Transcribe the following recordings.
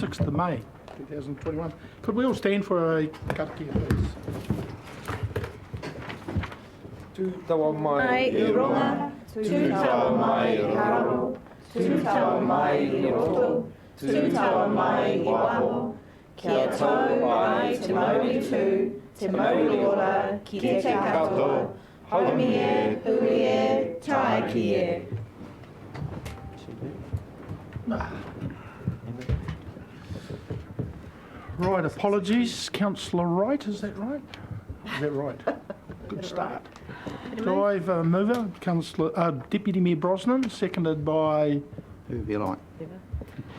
6th of May 2021. Could we all stand for a karakia, please? Tūtawa mai i runga, tūtawa mai i karo, tūtawa mai i roto, tūtawa mai i waho, kia tau ai te mauri tū, te mauri ora, ki te katoa, haumi e, hui e, tae ki e. Right, apologies. Councillor Wright, is that right? Is that right? Good start. Do I have a mover? Deputy Mayor Brosnan, seconded by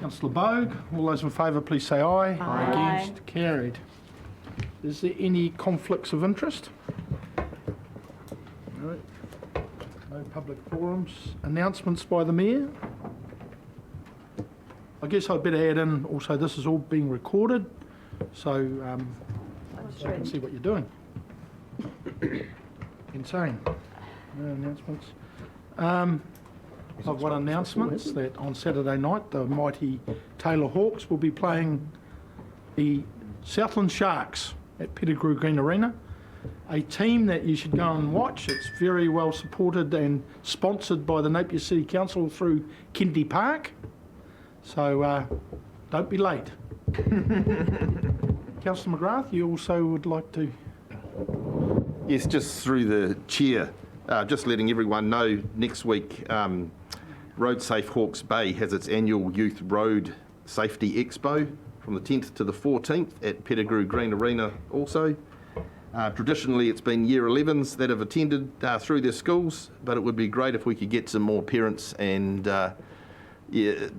Councillor Bogue. All those in favour, please say aye. Aye. Against? Carried. Is there any conflicts of interest? No. No public forums. Announcements by the Mayor? I guess I'd better add in also this is all being recorded, so I can see what you're doing. Insane. No announcements. I've got announcements that on Saturday night the mighty Taylor Hawks will be playing the Southland Sharks at Pettigrew Green Arena, a team that you should go and watch. It's very well supported and sponsored by the Napier City Council through Kennedy Park, so don't be late. Councillor McGrath, you also would like to... Yes, just through the chair, just letting everyone know next week Road Safe Hawke's Bay has its annual Youth Road Safety Expo from the 10th to the 14th at Pettigrew Green Arena also. Traditionally it's been Year 11s that have attended through their schools, but it would be great if we could get some more parents and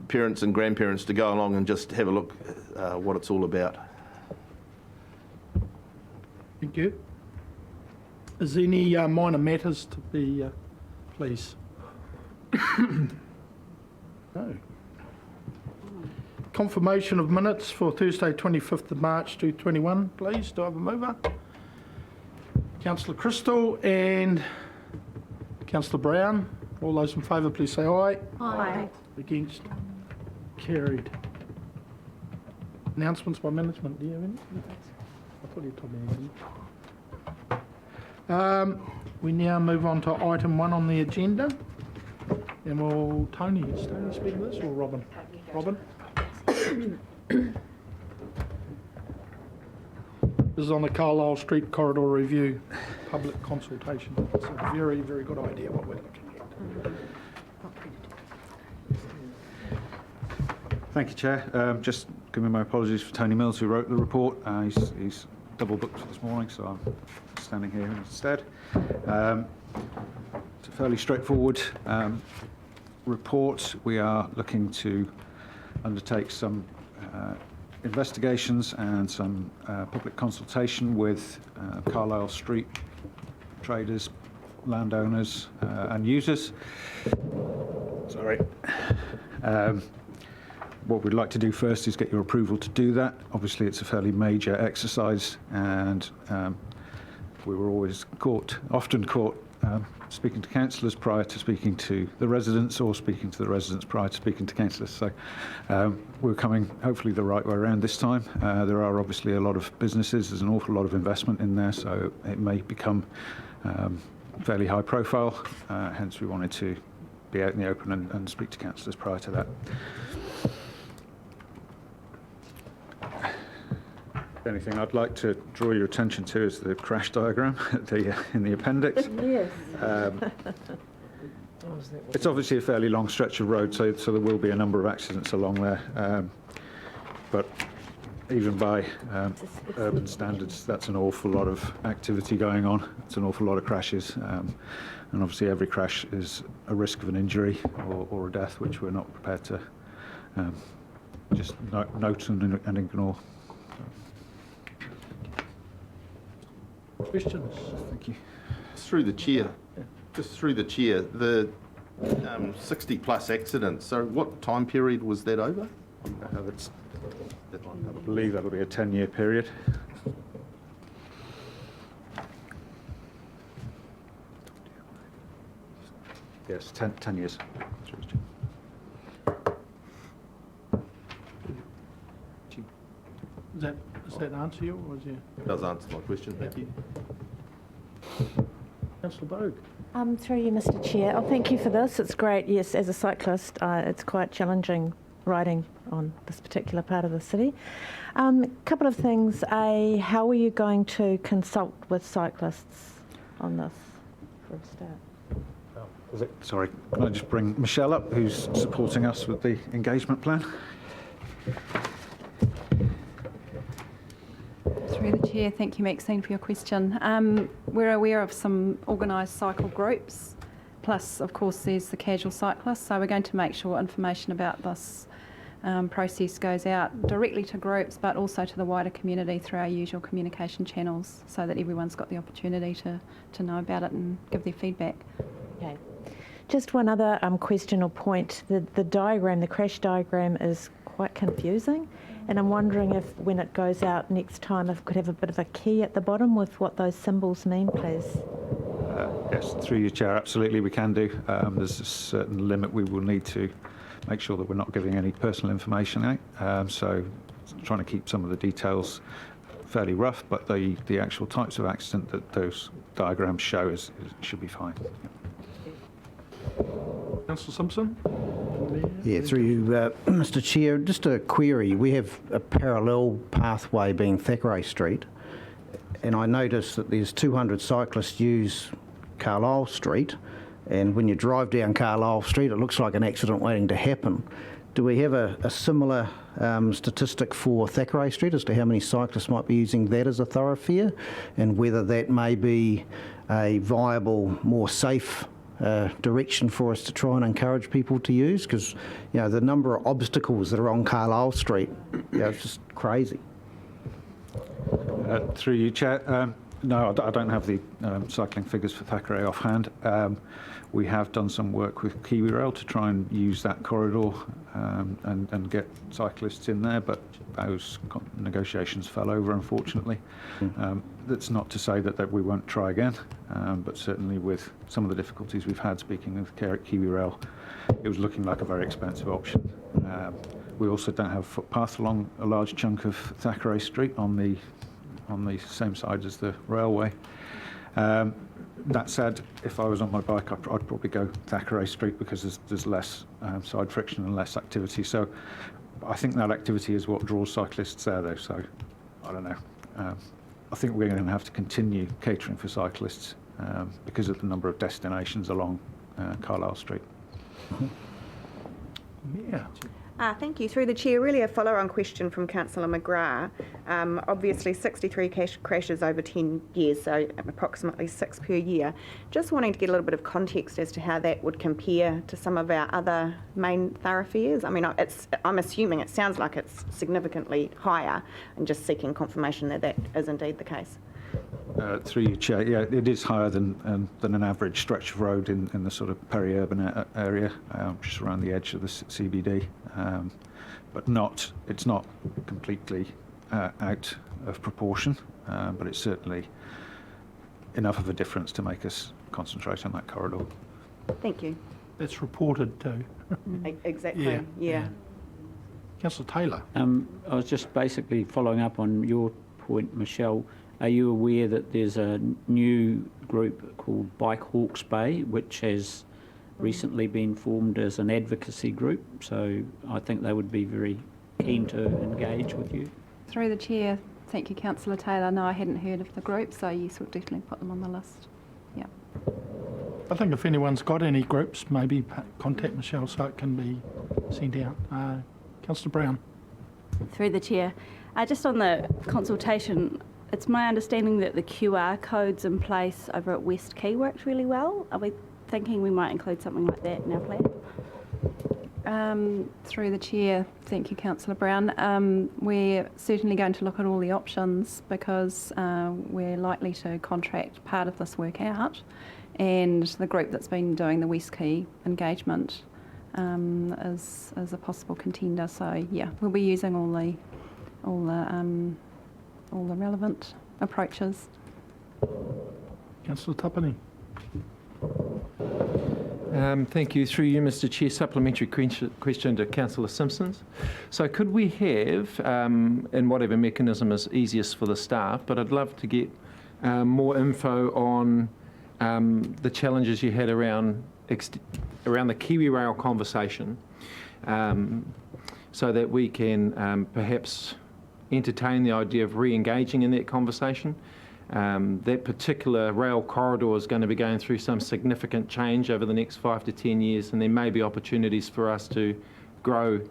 parents and grandparents to go along and just have a look what it's all about. Thank you. Is there any minor matters to be, please? No. Confirmation of minutes for Thursday 25th of March 2021, please. Do I have a mover? Councillor Crystal and Councillor Brown. All those in favour, please say aye. Aye. Against? Carried. Announcements by management. Do you have any? I thought you told me anything. We now move on to item 1 on the agenda. And will Tony speak to this or Robin? Robin? This is on the Carlyle Street Corridor Review, public consultation. It's a very, very good idea what we're looking at. Thank you, Chair. Just giving my apologies for Tony Mills, who wrote the report. He's double booked this morning, so I'm standing here instead. It's a fairly straightforward report. We are looking to undertake some investigations and some public consultation with Carlyle Street traders, landowners and users. Sorry. What we'd like to do first is get your approval to do that. Obviously it's a fairly major exercise, and we were always often caught speaking to councillors prior to speaking to the residents, or speaking to the residents prior to speaking to councillors. So we're coming hopefully the right way around this time. There are obviously a lot of businesses, there's an awful lot of investment in there, so it may become fairly high profile, hence we wanted to be out in the open and speak to councillors prior to that. The only thing I'd like to draw your attention to is the crash diagram in the appendix. Yes. It's obviously a fairly long stretch of road, so there will be a number of accidents along there. But even by urban standards, that's an awful lot of activity going on. It's an awful lot of crashes. And obviously every crash is a risk of an injury or a death, which we're not prepared to just note and ignore. Questions? Thank you. Through the chair, the 60 plus accidents, so what time period was that over? I believe that'll be a 10-year period. Yes, 10 years. Does that answer you, or is you? Does answer my question, thank you. Councillor Bogue. Through you, Mr. Chair. Oh, thank you for this. It's great. Yes, as a cyclist, it's quite challenging riding on this particular part of the city. Couple of things. How are you going to consult with cyclists on this, for a start? Sorry, can I just bring Michelle up, who's supporting us with the engagement plan? Through the Chair, thank you, Maxine, for your question. We're aware of some organised cycle groups, plus, of course, there's the casual cyclists, so we're going to make sure information about this process goes out directly to groups, but also to the wider community through our usual communication channels, so that everyone's got the opportunity to know about it and give their feedback. Okay. Just one other question or point. The diagram, the crash diagram, is quite confusing, and I'm wondering if, when it goes out next time, if it could have a bit of a key at the bottom with what those symbols mean, please. Yes, through your chair, absolutely we can do. There's a certain limit we will need to make sure that we're not giving any personal information out. So trying to keep some of the details fairly rough, but the actual types of accident that those diagrams show should be fine. Councillor Simpson. Yeah, through you, Mr. Chair, just a query. We have a parallel pathway being Thackeray Street, and I notice that there's 200 cyclists use Carlyle Street, and when you drive down Carlyle Street, it looks like an accident waiting to happen. Do we have a similar statistic for Thackeray Street as to how many cyclists might be using that as a thoroughfare, and whether that may be a viable, more safe direction for us to try and encourage people to use? Because, you know, the number of obstacles that are on Carlyle Street, it's just crazy. Through you, Chair. No, I don't have the cycling figures for Thackeray offhand. We have done some work with Kiwi Rail to try and use that corridor and get cyclists in there, but those negotiations fell over, unfortunately. That's not to say that we won't try again, but certainly with some of the difficulties we've had speaking with Kiwi Rail, it was looking like a very expensive option. We also don't have a footpath along a large chunk of Thackeray Street on the same side as the railway. That said, if I was on my bike, I'd probably go Thackeray Street because there's less side friction and less activity. So I think that activity is what draws cyclists there, though. So I don't know. I think we're going to have to continue catering for cyclists because of the number of destinations along Carlyle Street. Yeah. Thank you. Through the Chair, really a follow-on question from Councillor McGrath. Obviously 63 crashes over 10 years, so approximately 6 per year. Just wanting to get a little bit of context as to how that would compare to some of our other main thoroughfares. I mean, I'm assuming it sounds like it's significantly higher, and just seeking confirmation that that is indeed the case. Through your chair, yeah, it is higher than an average stretch of road in the sort of peri-urban area, just around the edge of the CBD, but it's not completely out of proportion, but it's certainly enough of a difference to make us concentrate on that corridor. Thank you. That's reported too. Exactly, yeah. Councillor Taylor. I was just basically following up on your point, Michelle. Are you aware that there's a new group called Bike Hawke's Bay, which has recently been formed as an advocacy group? So I think they would be very keen to engage with you. Through the Chair, thank you, Councillor Taylor. No, I hadn't heard of the group, so yes, we'll definitely put them on the list. Yeah. I think if anyone's got any groups, maybe contact Michelle so it can be sent out. Councillor Brown. Through the Chair, just on the consultation, it's my understanding that the QR codes in place over at West Quay worked really well. Are we thinking we might include something like that in our plan? Through the Chair, thank you, Councillor Brown. We're certainly going to look at all the options because we're likely to contract part of this work out, and the group that's been doing the West Quay engagement is a possible contender. So yeah, we'll be using all the relevant approaches. Councillor Tapani. Thank you. Through you, Mr Chair, supplementary question to Councillor Simpsons. So could we have, in whatever mechanism is easiest for the staff, but I'd love to get more info on the challenges you had around the Kiwi Rail conversation, so that we can perhaps entertain the idea of re-engaging in that conversation. That particular rail corridor is going to be going through some significant change over the next 5 to 10 years, and there may be opportunities for us to grow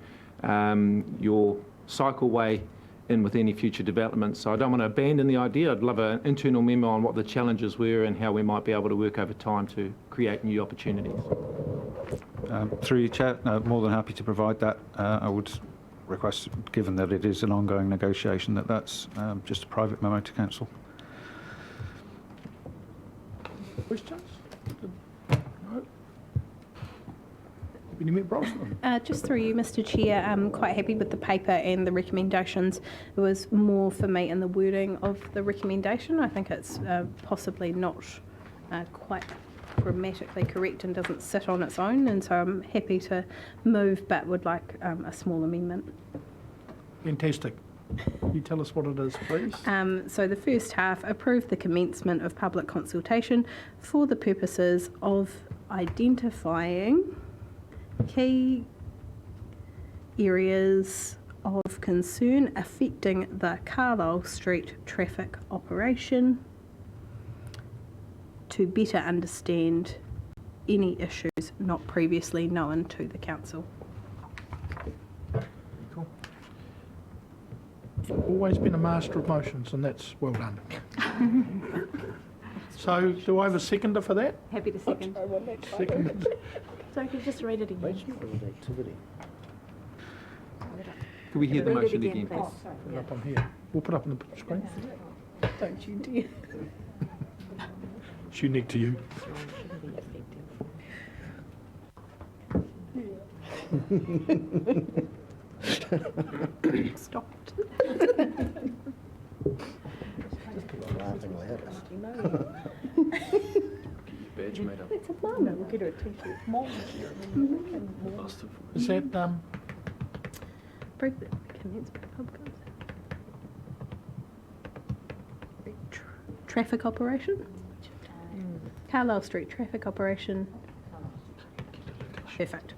your cycleway in with any future developments. So I don't want to abandon the idea. I'd love an internal memo on what the challenges were and how we might be able to work over time to create new opportunities. Through you, Chair, more than happy to provide that. I would request, given that it is an ongoing negotiation, that that's just a private memo to Council. Questions? No? Deputy Brosnan. Just through you, Mr Chair, I'm quite happy with the paper and the recommendations. It was more for me in the wording of the recommendation. I think it's possibly not quite grammatically correct and doesn't sit on its own, and so I'm happy to move but would like a small amendment. Fantastic. You tell us what it is, please. So the first half, approve the commencement of public consultation for the purposes of identifying key areas of concern affecting the Carlyle Street traffic operation to better understand any issues not previously known to the council. Cool. Always been a master of motions, and that's well done. So, do I have a seconder for that? Happy to second. Second. So I could just read it again. Could we hear the Read it motion again, again? please. Put it up on here. We'll put it up on the screen. Don't you dare. It's unique to you. Stopped. Badge made up. It's a mum. We'll get her a t-shirt. Is that, Approve the commencement of public traffic operation? Carlyle Street traffic operation. Perfect.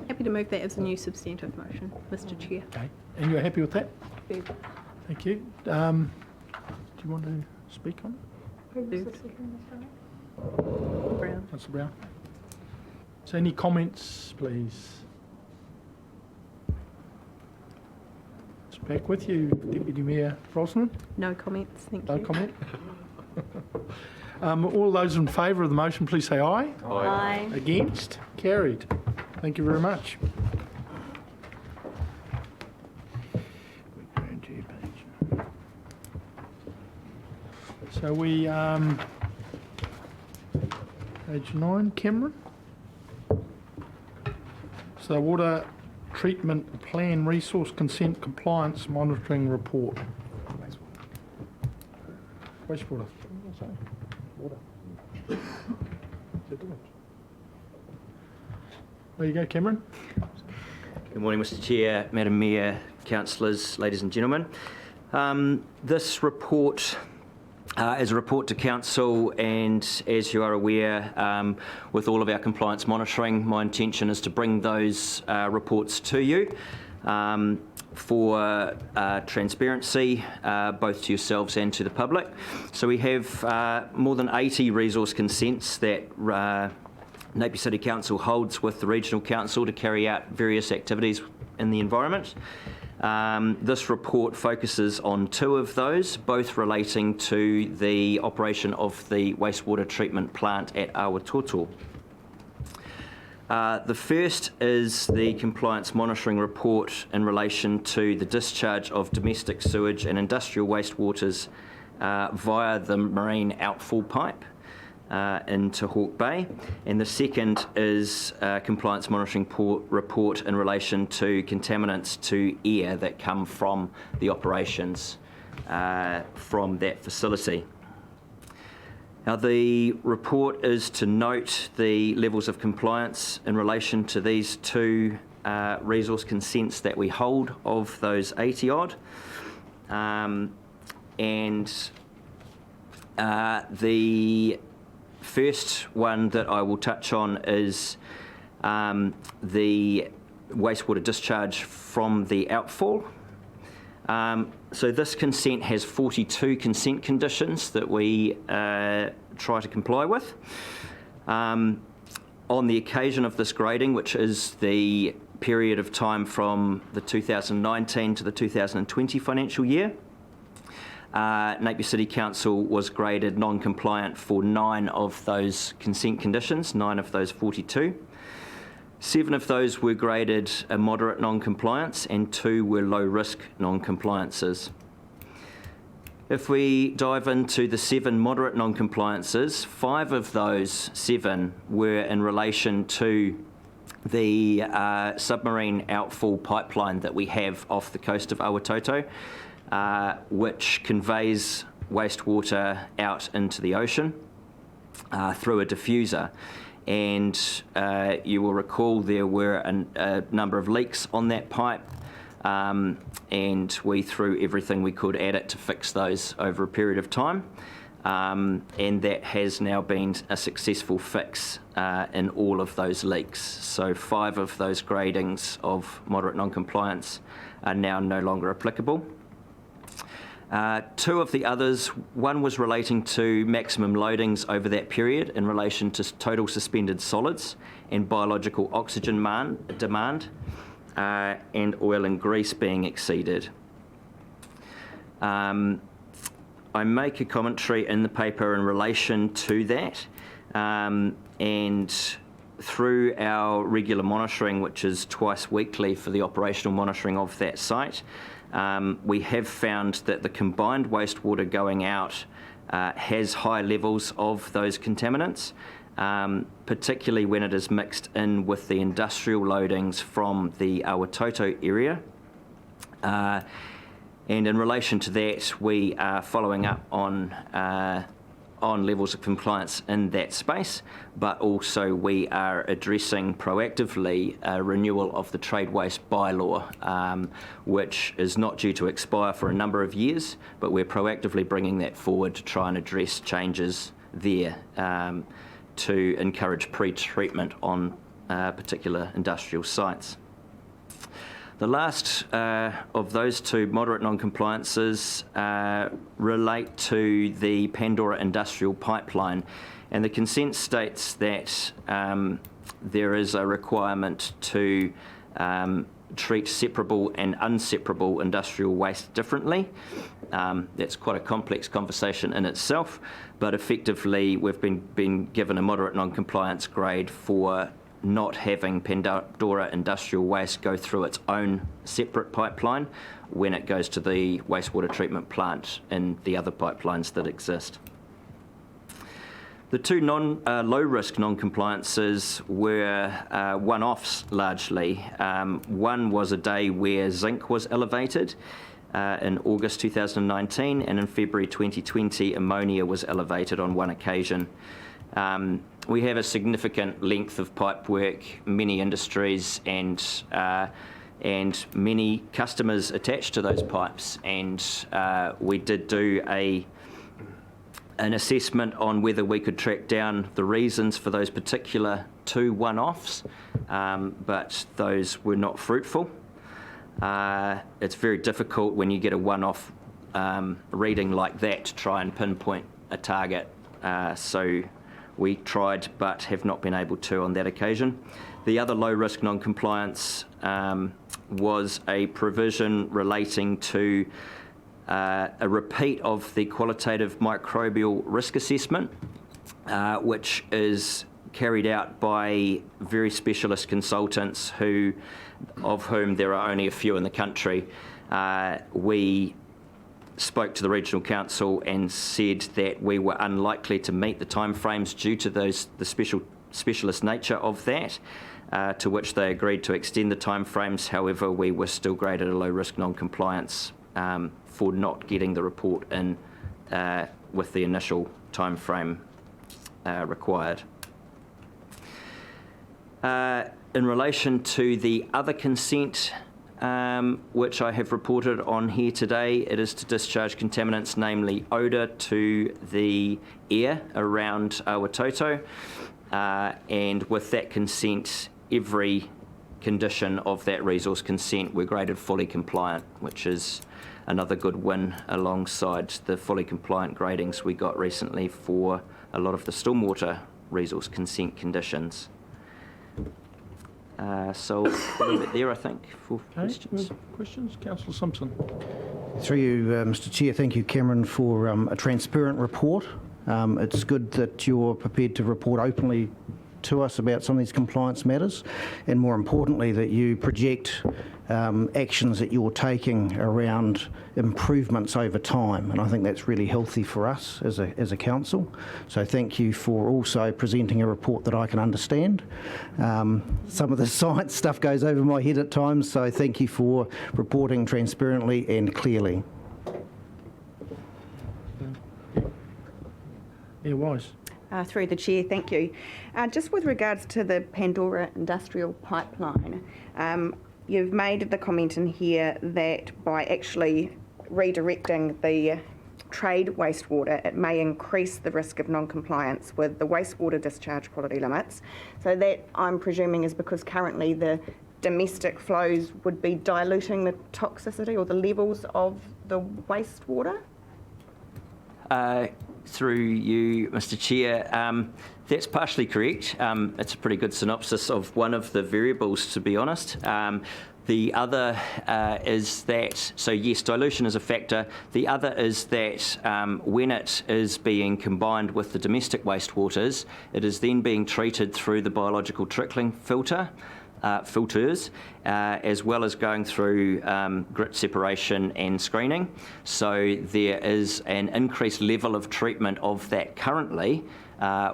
Happy to move that as a new substantive motion, Mr Chair. okay. And you're happy with that? Very Thank you. Do you want to speak on it? Brown. Councillor Brown? So any comments, please? It's back with you, Deputy Mayor Brosnan. No comments, thank No you. comment? All those in favour of the motion, please say aye. Aye. Against? Carried. Thank you very much. So we, page 9, Cameron. So water treatment plan resource consent compliance monitoring report. Wastewater. There you go, Cameron. Good morning, Mr Chair, Madam Mayor, councillors, ladies and gentlemen. This report is a report to council, and as you are aware, with all of our compliance monitoring, my intention is to bring those reports to you for transparency, both to yourselves and to the public. So we have more than 80 resource consents that Napier City Council holds with the Regional Council to carry out various activities in the environment. This report focuses on 2 of those, both relating to the operation of the wastewater treatment plant at Awatoto. The first is the compliance monitoring report in relation to the discharge of domestic sewage and industrial wastewaters via the marine outfall pipe. into Hawke Bay, and the second is a compliance monitoring report in relation to contaminants to air that come from the operations from that facility. Now, the report is to note the levels of compliance in relation to these two resource consents that we hold of those 80 odd. The first one that I will touch on is the wastewater discharge from the outfall. So this consent has 42 consent conditions that we try to comply with. On the occasion of this grading, which is the period of time from the 2019 to the 2020 financial year, Napier City Council was graded non-compliant for 9 of those consent conditions, 9 of those 42. 7 of those were graded a moderate non-compliance and 2 were low-risk non-compliances. If we dive into the 7 moderate non-compliances, 5 of those 7 were in relation to the submarine outfall pipeline that we have off the coast of Awatoto, which conveys wastewater out into the ocean through a diffuser. And you will recall there were a number of leaks on that pipe, and we threw everything we could at it to fix those over a period of time. And that has now been a successful fix in all of those leaks. So 5 of those gradings of moderate non-compliance are now no longer applicable. 2 of the others, one was relating to maximum loadings over that period in relation to total suspended solids and biological oxygen demand, and oil and grease being exceeded. I make a commentary in the paper in relation to that, and through our regular monitoring, which is twice weekly for the operational monitoring of that site, we have found that the combined wastewater going out has high levels of those contaminants, particularly when it is mixed in with the industrial loadings from the Awatoto area. And in relation to that, we are following up on levels of compliance in that space, but also we are addressing proactively a renewal of the trade waste bylaw, which is not due to expire for a number of years, but we're proactively bringing that forward to try and address changes there to encourage pre-treatment on particular industrial sites. The last of those 2 moderate non-compliances relate to the Pandora industrial pipeline, and the consent states that there is a requirement to treat separable and unseparable industrial waste differently. That's quite a complex conversation in itself, but effectively we've been given a moderate non-compliance grade for not having Pandora industrial waste go through its own separate pipeline when it goes to the wastewater treatment plant and the other pipelines that exist. The 2 low-risk non-compliances were one-offs largely. One was a day where zinc was elevated in August 2019, and in February 2020 ammonia was elevated on one occasion. We have a significant length of pipe work, many industries and many customers attached to those pipes, and we did do an assessment on whether we could track down the reasons for those particular 2 one-offs, but those were not fruitful. It's very difficult when you get a one-off reading like that to try and pinpoint a target, so we tried but have not been able to on that occasion. The other low-risk non-compliance was a provision relating to a repeat of the qualitative microbial risk assessment, which is carried out by very specialist consultants of whom there are only a few in the country. We spoke to the Regional Council and said that we were unlikely to meet the timeframes due to the specialist nature of that, to which they agreed to extend the timeframes. However, we were still graded a low-risk non-compliance for not getting the report in with the initial timeframe required. In relation to the other consent, which I have reported on here today, it is to discharge contaminants, namely odour, to the air around Watoto. And with that consent, every condition of that resource consent, we're graded fully compliant, which is another good win alongside the fully compliant gradings we got recently for a lot of the stormwater resource consent conditions. So I'll leave it there, I think, for questions. Questions? Councillor Simpson. Through you, Mr Chair, thank you, Cameron, for a transparent report. It's good that you're prepared to report openly to us about some of these compliance matters, and more importantly, that you project actions that you're taking around improvements over time, and I think that's really healthy for us as a council. So thank you for also presenting a report that I can understand. Some of the science stuff goes over my head at times, so thank you for reporting transparently and clearly. Yeah, Wise. Through the chair, thank you. Just with regards to the Pandora industrial pipeline, you've made the comment in here that by actually redirecting the trade wastewater, it may increase the risk of non-compliance with the wastewater discharge quality limits. So that, I'm presuming, is because currently the domestic flows would be diluting the toxicity or the levels of the wastewater? Through you, Mr Chair, that's partially correct. It's a pretty good synopsis of one of the variables, to be honest. The other is that, so yes, dilution is a factor. The other is that when it is being combined with the domestic wastewaters, it is then being treated through the biological trickling filters, as well as going through grit separation and screening. So there is an increased level of treatment of that currently,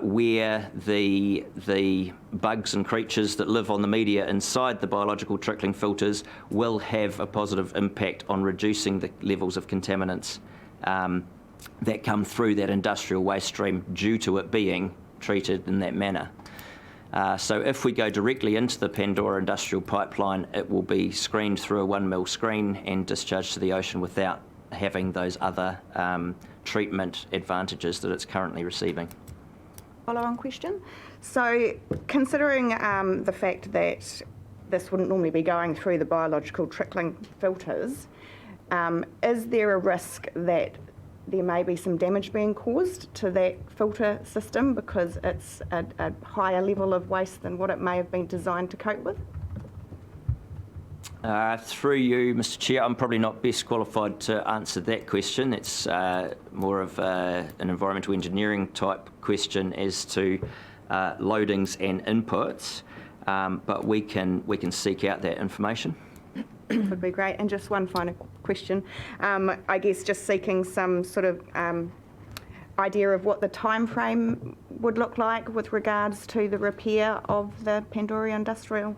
where the bugs and creatures that live on the media inside the biological trickling filters will have a positive impact on reducing the levels of contaminants that come through that industrial waste stream due to it being treated in that manner. So if we go directly into the Pandora industrial pipeline, it will be screened through a 1 mil screen and discharged to the ocean without having those other treatment advantages that it's currently receiving. Follow-on question. So considering the fact that this wouldn't normally be going through the biological trickling filters, is there a risk that there may be some damage being caused to that filter system because it's a higher level of waste than what it may have been designed to cope with? Through you, Mr Chair, I'm probably not best qualified to answer that question. It's more of an environmental engineering type question as to loadings and inputs, but we can seek out that information. Would be great. And just one final question. I guess just seeking some sort of idea of what the time frame would look like with regards to the repair of the Pandora industrial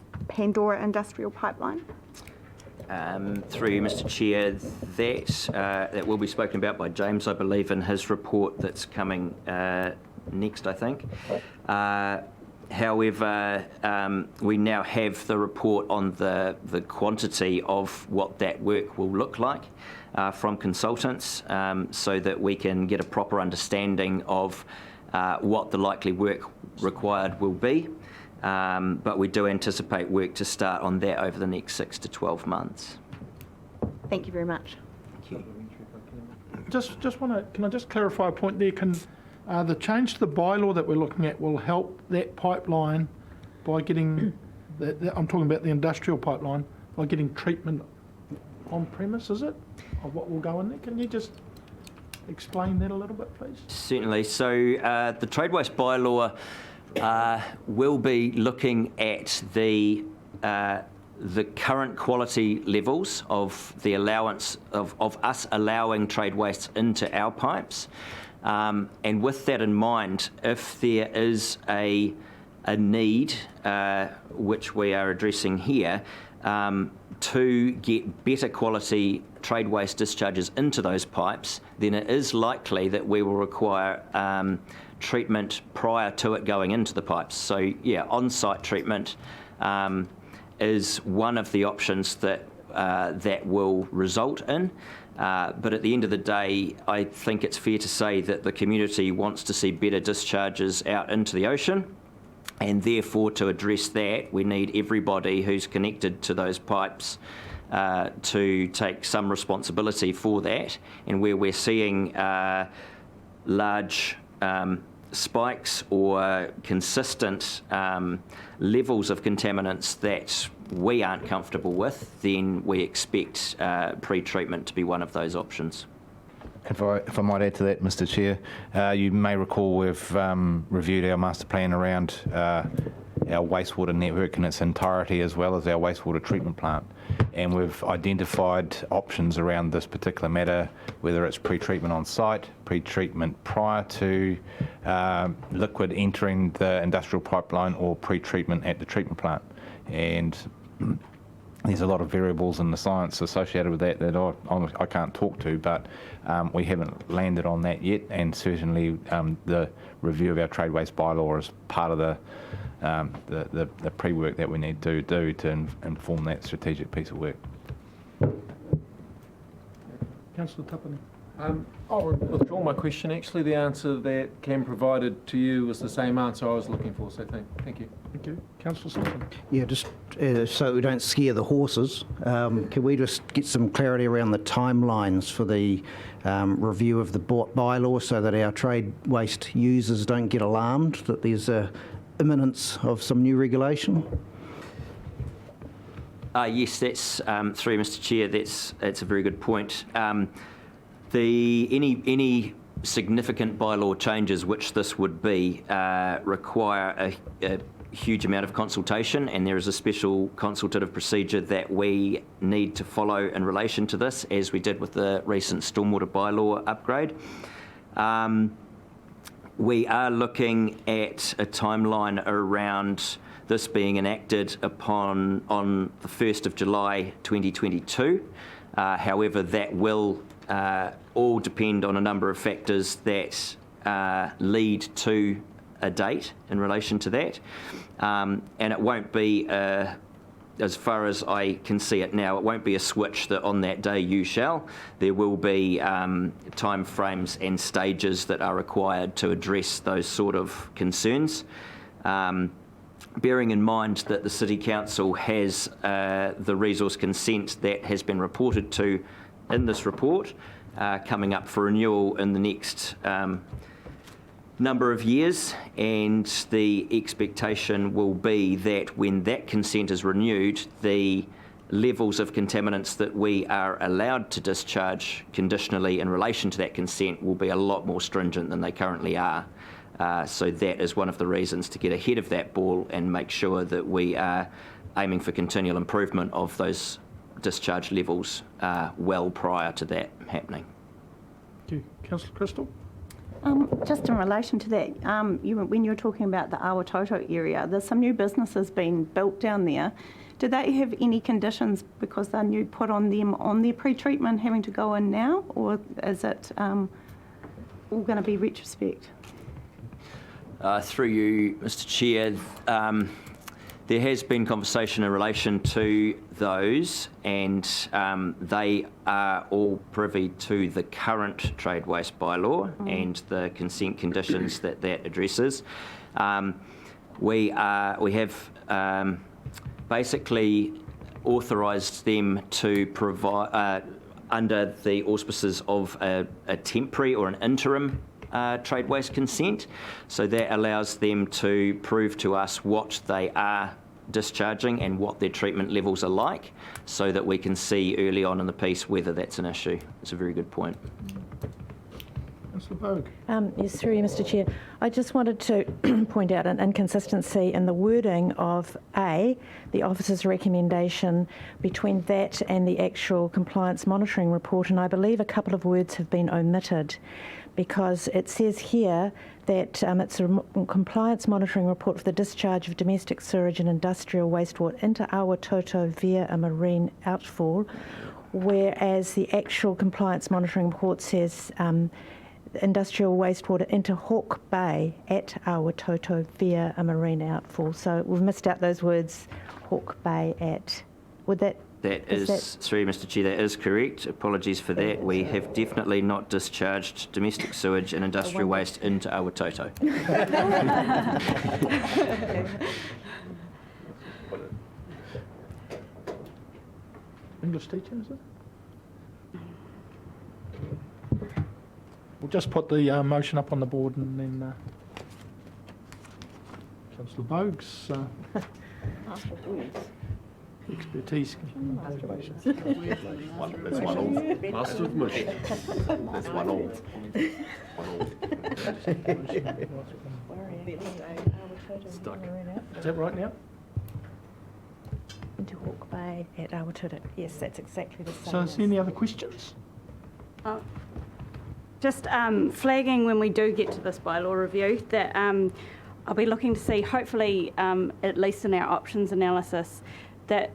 pipeline. Through you, Mr Chair, that will be spoken about by James, I believe, in his report that's coming next, I think. However, we now have the report on the quantity of what that work will look like from consultants, so that we can get a proper understanding of what the likely work required will be. But we do anticipate work to start on that over the next 6 to 12 months. Thank you very much. Thank you. Can I just clarify a point there? The change to the bylaw that we're looking at will help that pipeline by getting, I'm talking about the industrial pipeline, by getting treatment on premise, is it? Of what will go in there? Can you just explain that a little bit, please? Certainly. So the trade waste bylaw will be looking at the the current quality levels of the allowance of us allowing trade waste into our pipes. And with that in mind, if there is a need, which we are addressing here, to get better quality trade waste discharges into those pipes, then it is likely that we will require treatment prior to it going into the pipes. So yeah, on-site treatment is one of the options that that will result in. But at the end of the day, I think it's fair to say that the community wants to see better discharges out into the ocean. And therefore, to address that, we need everybody who's connected to those pipes to take some responsibility for that. And where we're seeing large spikes or consistent levels of contaminants that we aren't comfortable with, then we expect pre-treatment to be one of those options. If I might add to that, Mr. Chair, you may recall we've reviewed our master plan around our wastewater network in its entirety, as well as our wastewater treatment plant. And we've identified options around this particular matter, whether it's pre-treatment on site, pre-treatment prior to liquid entering the industrial pipeline, or pre-treatment at the treatment plant. And there's a lot of variables in the science associated with that I can't talk to, but we haven't landed on that yet. And certainly the review of our trade waste bylaw is part of the pre-work that we need to do to inform that strategic piece of work. Councillor Tapani. I'll withdraw my question. Actually, the answer that Cam provided to you was the same answer I was looking for, so thank you. Thank you. Councillor Simpson. Yeah, just so we don't scare the horses, can we just get some clarity around the timelines for the review of the bylaw, so that our trade waste users don't get alarmed that there's a imminence of some new regulation? Yes, that's through Mr. Chair. That's a very good point. Any significant bylaw changes, which this would be, require a huge amount of consultation, and there is a special consultative procedure that we need to follow in relation to this, as we did with the recent stormwater bylaw upgrade. We are looking at a timeline around this being enacted on the 1st of July 2022. However, that will all depend on a number of factors that lead to a date in relation to that. And it won't be, as far as I can see it now, it won't be a switch that on that day you shall. There will be time frames and stages that are required to address those sort of concerns. Bearing in mind that the City Council has the resource consent that has been reported to in this report coming up for renewal in the next number of years, and the expectation will be that when that consent is renewed, the levels of contaminants that we are allowed to discharge conditionally in relation to that consent will be a lot more stringent than they currently are. So that is one of the reasons to get ahead of that ball and make sure that we are aiming for continual improvement of those discharge levels well prior to that happening. Thank you. Councillor Crystal. Just in relation to that, when you were talking about the Awatoto area, there's some new businesses being built down there. Do they have any conditions because they're new put on them on their pre-treatment having to go in now, or is it all going to be retrospect? Through you, Mr. Chair, there has been conversation in relation to those, and they are all privy to the current trade waste bylaw and the consent conditions that addresses. We have basically authorised them to provide, under the auspices of a temporary or an interim trade waste consent. So that allows them to prove to us what they are discharging and what their treatment levels are like, so that we can see early on in the piece whether that's an issue. It's a very good point. Councillor Bogue. Yes, through you, Mr Chair. I just wanted to point out an inconsistency in the wording of A, the officer's recommendation, between that and the actual compliance monitoring report, and I believe a couple of words have been omitted, because it says here that it's a compliance monitoring report for the discharge of domestic sewage and industrial wastewater into Awatoto via a marine outfall, whereas the actual compliance monitoring report says industrial wastewater into Hawke Bay at Awatoto via a marine outfall. So we've missed out those words, Hawke Bay at. Would that... That is, through Mr Chair, that is correct. Apologies for that. We have definitely not discharged domestic sewage and industrial waste into Awatoto. English teacher, is it? We'll just put the motion up on the board and then Councillor Bogue's expertise. That's one all. Master of motion. That's one all. Stuck. Is that right now? Into Hawke Bay at Awatoto. Yes, that's exactly the same. So is there any other questions? Just flagging when we do get to this bylaw review that I'll be looking to see, hopefully, at least in our options analysis, that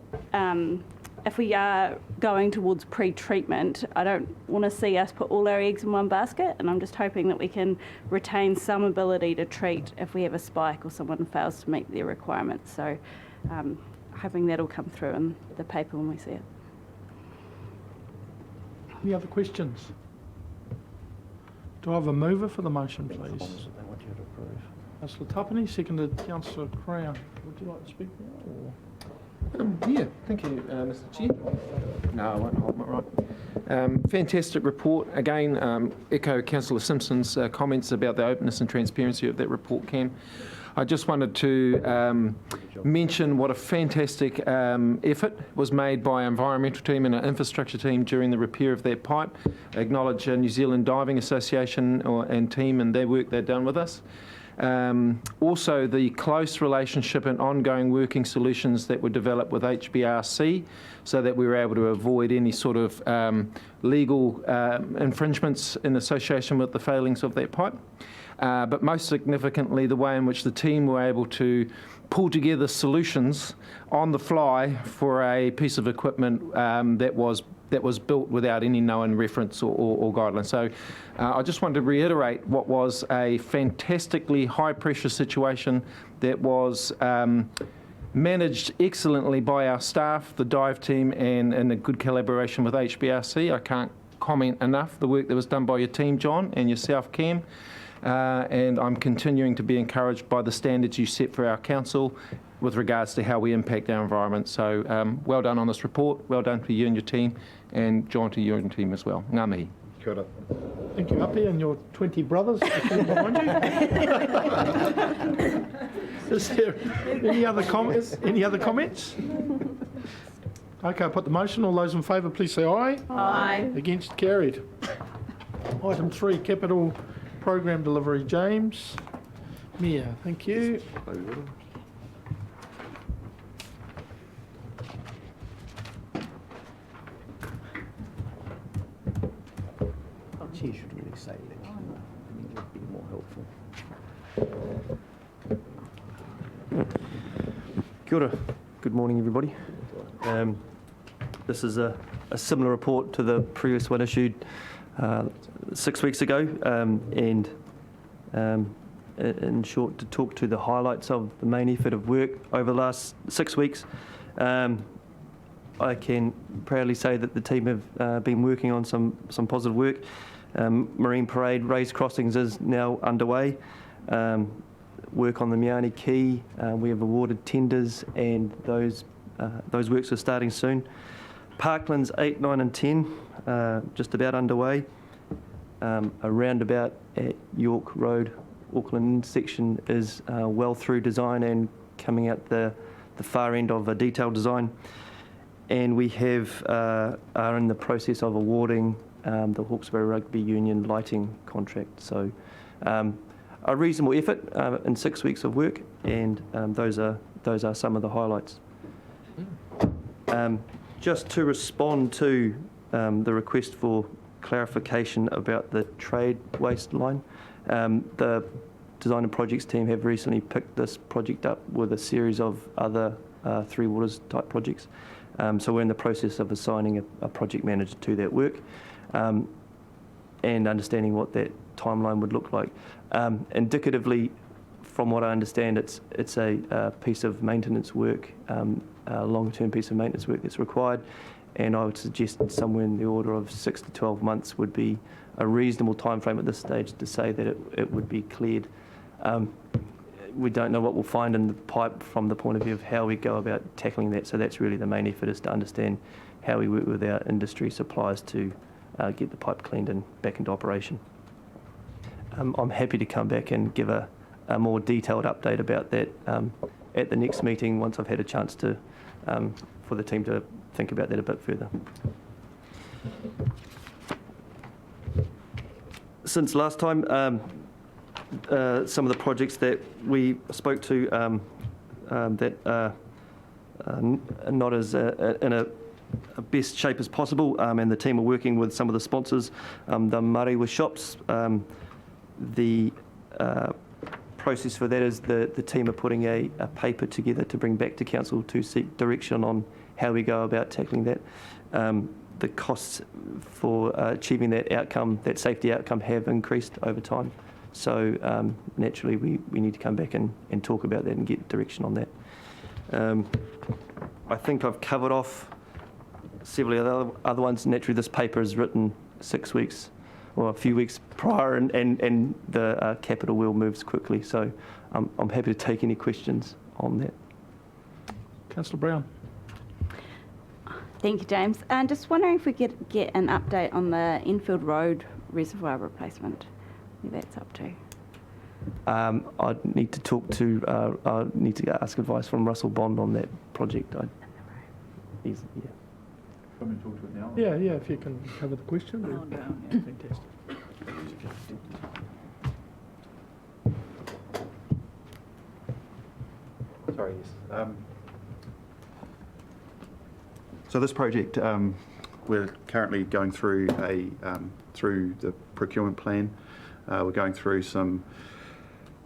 if we are going towards pre-treatment, I don't want to see us put all our eggs in one basket, and I'm just hoping that we can retain some ability to treat if we have a spike or someone fails to meet their requirements. So hoping that'll come through in the paper when we see it. Any other questions? Do I have a mover for the motion, please? Councillor Tapani, seconded Councillor Crown. Would you like to speak now? Or? Yeah, thank you, Mr Chair. No, I won't hold my right. Fantastic report. Again, echo Councillor Simpson's comments about the openness and transparency of that report, Cam. I just wanted to mention what a fantastic effort was made by our environmental team and our infrastructure team during the repair of that pipe. Acknowledge New Zealand Diving Association and team and their work they've done with us. Also, the close relationship and ongoing working solutions that were developed with HBRC so that we were able to avoid any sort of legal infringements in association with the failings of that pipe. But most significantly, the way in which the team were able to pull together solutions on the fly for a piece of equipment that was built without any known reference or guideline. So I just wanted to reiterate what was a fantastically high-pressure situation that was managed excellently by our staff, the dive team, and in a good collaboration with HBRC. I can't comment enough the work that was done by your team, John, and yourself, Cam. And I'm continuing to be encouraged by the standards you set for our council with regards to how we impact our environment. So well done on this report, well done to you and your team, and John, to you and your team as well. Ngā mihi. Kia ora. Thank you, Napier, and your 20 brothers behind you. Is there any other comments? Okay, I'll put the motion. All those in favour, please say aye. Aye. Against, carried. Item 3, capital program delivery. James Mayor, thank you. Chair should really say that. I think it would be more helpful. Kia ora. Good morning, everybody. This is a similar report to the previous one issued 6 weeks ago, and in short, to talk to the highlights of the main effort of work over the last 6 weeks. I can proudly say that the team have been working on some positive work. Marine Parade raised crossings is now underway. Work on the Miani Quay, we have awarded tenders, and those works are starting soon. Parklands 8, 9 and 10 just about underway. A roundabout at York Road, Auckland section is well through design and coming out the far end of a detailed design. And we are in the process of awarding the Hawke's Bay Rugby Union lighting contract. So a reasonable effort in 6 weeks of work, and those are some of the highlights. Just to respond to the request for clarification about the trade waste line, the Design and Projects team have recently picked this project up with a series of other Three Waters type projects. So we're in the process of assigning a project manager to that work and understanding what that timeline would look like. Indicatively, from what I understand, it's a piece of maintenance work, a long-term piece of maintenance work that's required, and I would suggest somewhere in the order of 6 to 12 months would be a reasonable time frame at this stage to say that it would be cleared. We don't know what we'll find in the pipe from the point of view of how we go about tackling that, so that's really the main effort, is to understand how we work with our industry suppliers to get the pipe cleaned and back into operation. I'm happy to come back and give a more detailed update about that at the next meeting once I've had a chance to for the team to think about that a bit further. Since last time, some of the projects that we spoke to that are not as in a best shape as possible, and the team are working with some of the sponsors, the Mariwa shops. The process for that is the team are putting a paper together to bring back to council to seek direction on how we go about tackling that. The costs for achieving that outcome, that safety outcome, have increased over time. So naturally we need to come back and talk about that and get direction on that. I think I've covered off several of the other ones. Naturally, this paper is written 6 weeks or a few weeks prior, and the capital wheel moves quickly. So I'm happy to take any questions on that. Councillor Brown. Thank you, James. And just wondering if we could get an update on the Enfield Road reservoir replacement, where that's up to. I'd need to talk to, I need to ask advice from Russell Bond on that project. He's, yeah. Come and talk to it now. Yeah, if you can cover the question. Fantastic. Sorry, yes. So this project, we're currently going through through the procurement plan. We're going through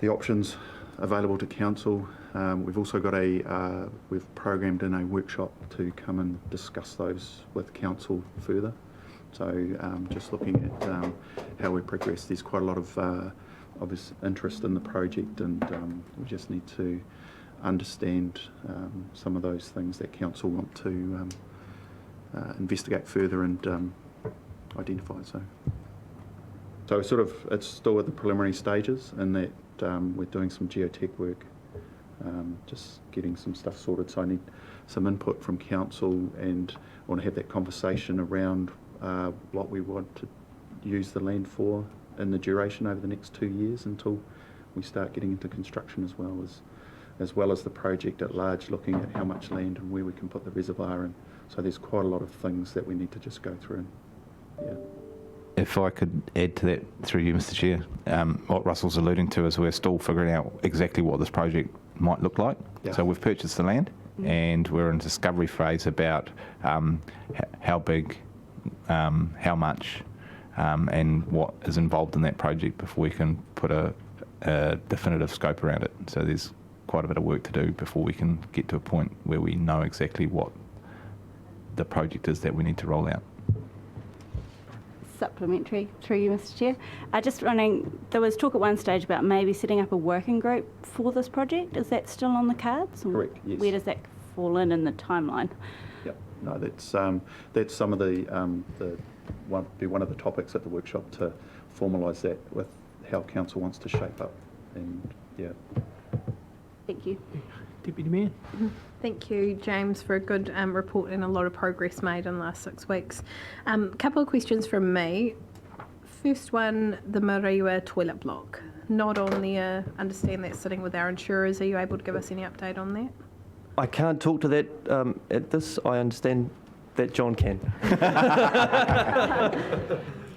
the options available to council. We've also got we've programmed in a workshop to come and discuss those with council further. So just looking at how we progress, there's quite a lot of obvious interest in the project, and we just need to understand some of those things that council want to investigate further and identify. So it's still at the preliminary stages, and that we're doing some geotech work, just getting some stuff sorted. So I need some input from council, and I want to have that conversation around what we want to use the land for in the duration over the next 2 years until we start getting into construction, as well as the project at large, looking at how much land and where we can put the reservoir in. So there's quite a lot of things that we need to just go through. Yeah. If I could add to that through you, Mr. Chair, what Russell's alluding to is we're still figuring out exactly what this project might look like. Yeah. So we've purchased the land, and we're in discovery phase about how big, how much, and what is involved in that project before we can put a definitive scope around it. So there's quite a bit of work to do before we can get to a point where we know exactly what the project is that we need to roll out. Supplementary through you, Mr. Chair. Just wondering, there was talk at one stage about maybe setting up a working group for this project. Is that still on the cards? Correct, yes. Where does that fall in the timeline? Yep. No, that's some of one of the topics at the workshop, to formalise that with how council wants to shape up, and yeah. Thank you. Deputy Mayor. Thank you, James, for a good report and a lot of progress made in the last 6 weeks. Couple of questions from me. First one, the Mariwa toilet block. Not on there. Understand that's sitting with our insurers. Are you able to give us any update on that? I can't talk to that at this. I understand that John can.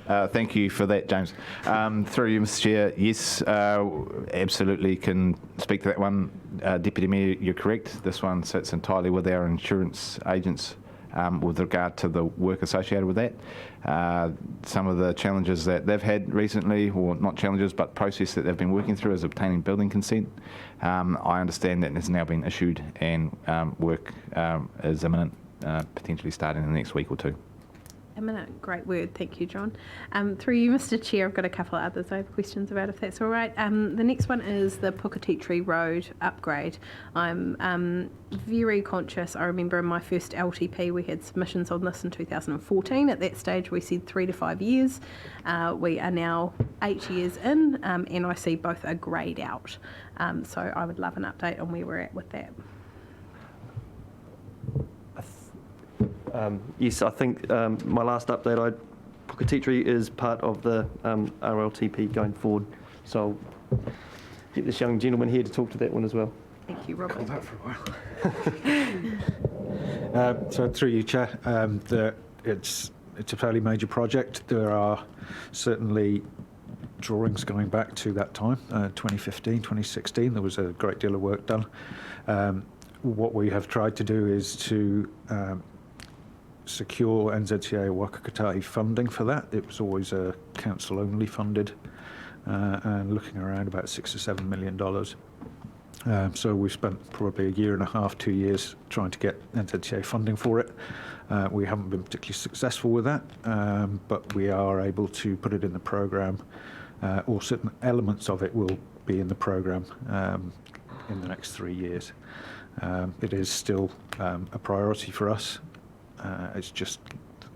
Thank you for that, James. Through you, Mr. Chair, yes, absolutely can speak to that one. Deputy Mayor, you're correct. This one sits entirely with our insurance agents with regard to the work associated with that. Some of the challenges that they've had recently, or not challenges, but process that they've been working through is obtaining building consent. I understand that has now been issued and work is imminent, potentially starting in the next week or two. Imminent, great word, thank you, John. Through you, Mr. Chair, I've got a couple of others I have questions about, if that's all right. The next one is the Puketitri Road upgrade. I'm very conscious. I remember in my first LTP we had submissions on this in 2014. At that stage we said 3 to 5 years. We are now 8 years in, and I see both are greyed out. So I would love an update on where we're at with that. Yes, I think my last update, Puketitri is part of the RLTP going forward. So I'll get this young gentleman here to talk to that one as well. Thank you, Robert. That for a while. So through you, Chair, it's a fairly major project. There are certainly drawings going back to that time, 2015, 2016. There was a great deal of work done. What we have tried to do is to secure NZCA Wakakotahi funding for that. It was always a council-only funded, and looking around about $6 or $7 million. So we've spent probably a year and a half, 2 years trying to get NZCA funding for it. We haven't been particularly successful with that, but we are able to put it in the programme, or certain elements of it will be in the programme in the next 3 years. It is still a priority for us. It's just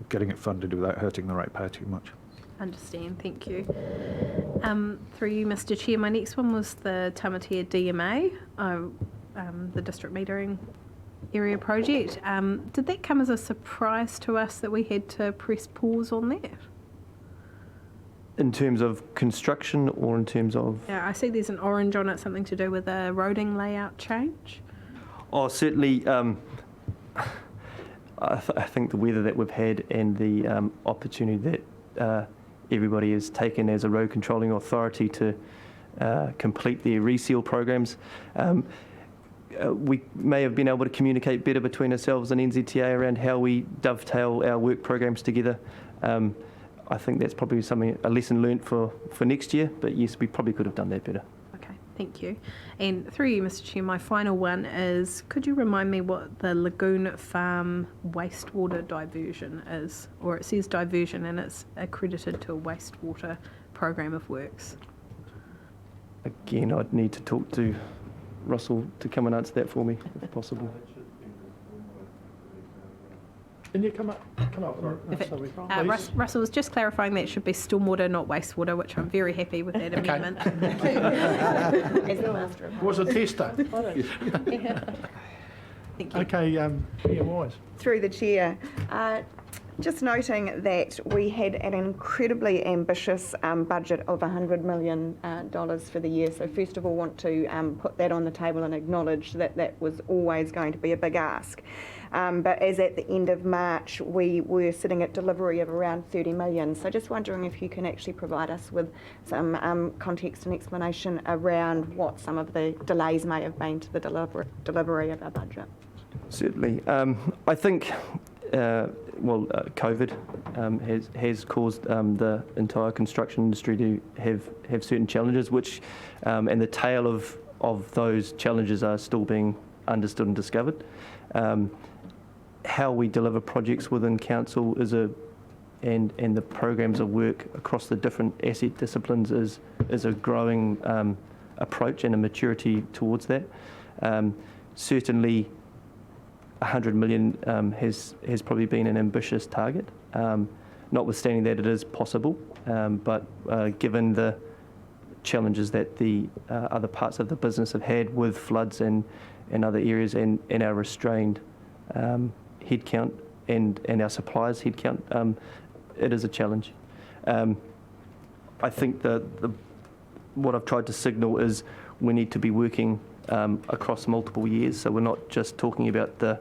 getting it funded without hurting the ratepayer too much. Understand, thank you. Through you, Mr. Chair, my next one was the Tamatea DMA, the district metering area project. Did that come as a surprise to us that we had to press pause on that? In terms of construction or in terms of? Yeah, I see there's an orange on it, something to do with a roading layout change. Oh, certainly. I think the weather that we've had and the opportunity that everybody has taken as a road controlling authority to complete their reseal programs, we may have been able to communicate better between ourselves and NZTA around how we dovetail our work programs together. I think that's probably a lesson learnt for next year, but yes, we probably could have done that better. Thank you. And through you, Mr. Chair, my final one is, could you remind me what the Lagoon Farm wastewater diversion is? Or it says diversion and it's accredited to a wastewater program of works. Again, I'd need to talk to Russell to come and answer that for me, if possible. Can you come up? Russell was just clarifying that it should be stormwater, not wastewater, which I'm very happy with that amendment. Was a tester. Thank you. Okay, Mayor Wise. Through the chair, just noting that we had an incredibly ambitious budget of $100 million for the year. So first of all, want to put that on the table and acknowledge that that was always going to be a big ask. But as at the end of March, we were sitting at delivery of around 30 million. So just wondering if you can actually provide us with some context and explanation around what some of the delays may have been to the delivery of our budget. Certainly. I think, COVID has caused the entire construction industry to have certain challenges, which, and the tail of those challenges are still being understood and discovered. How we deliver projects within council and the programs of work across the different asset disciplines is a growing approach and a maturity towards that. Certainly, 100 million has probably been an ambitious target, notwithstanding that it is possible, but given the challenges that the other parts of the business have had with floods and other areas and our restrained headcount and our suppliers' headcount, it is a challenge. I think what I've tried to signal is we need to be working across multiple years, so we're not just talking about the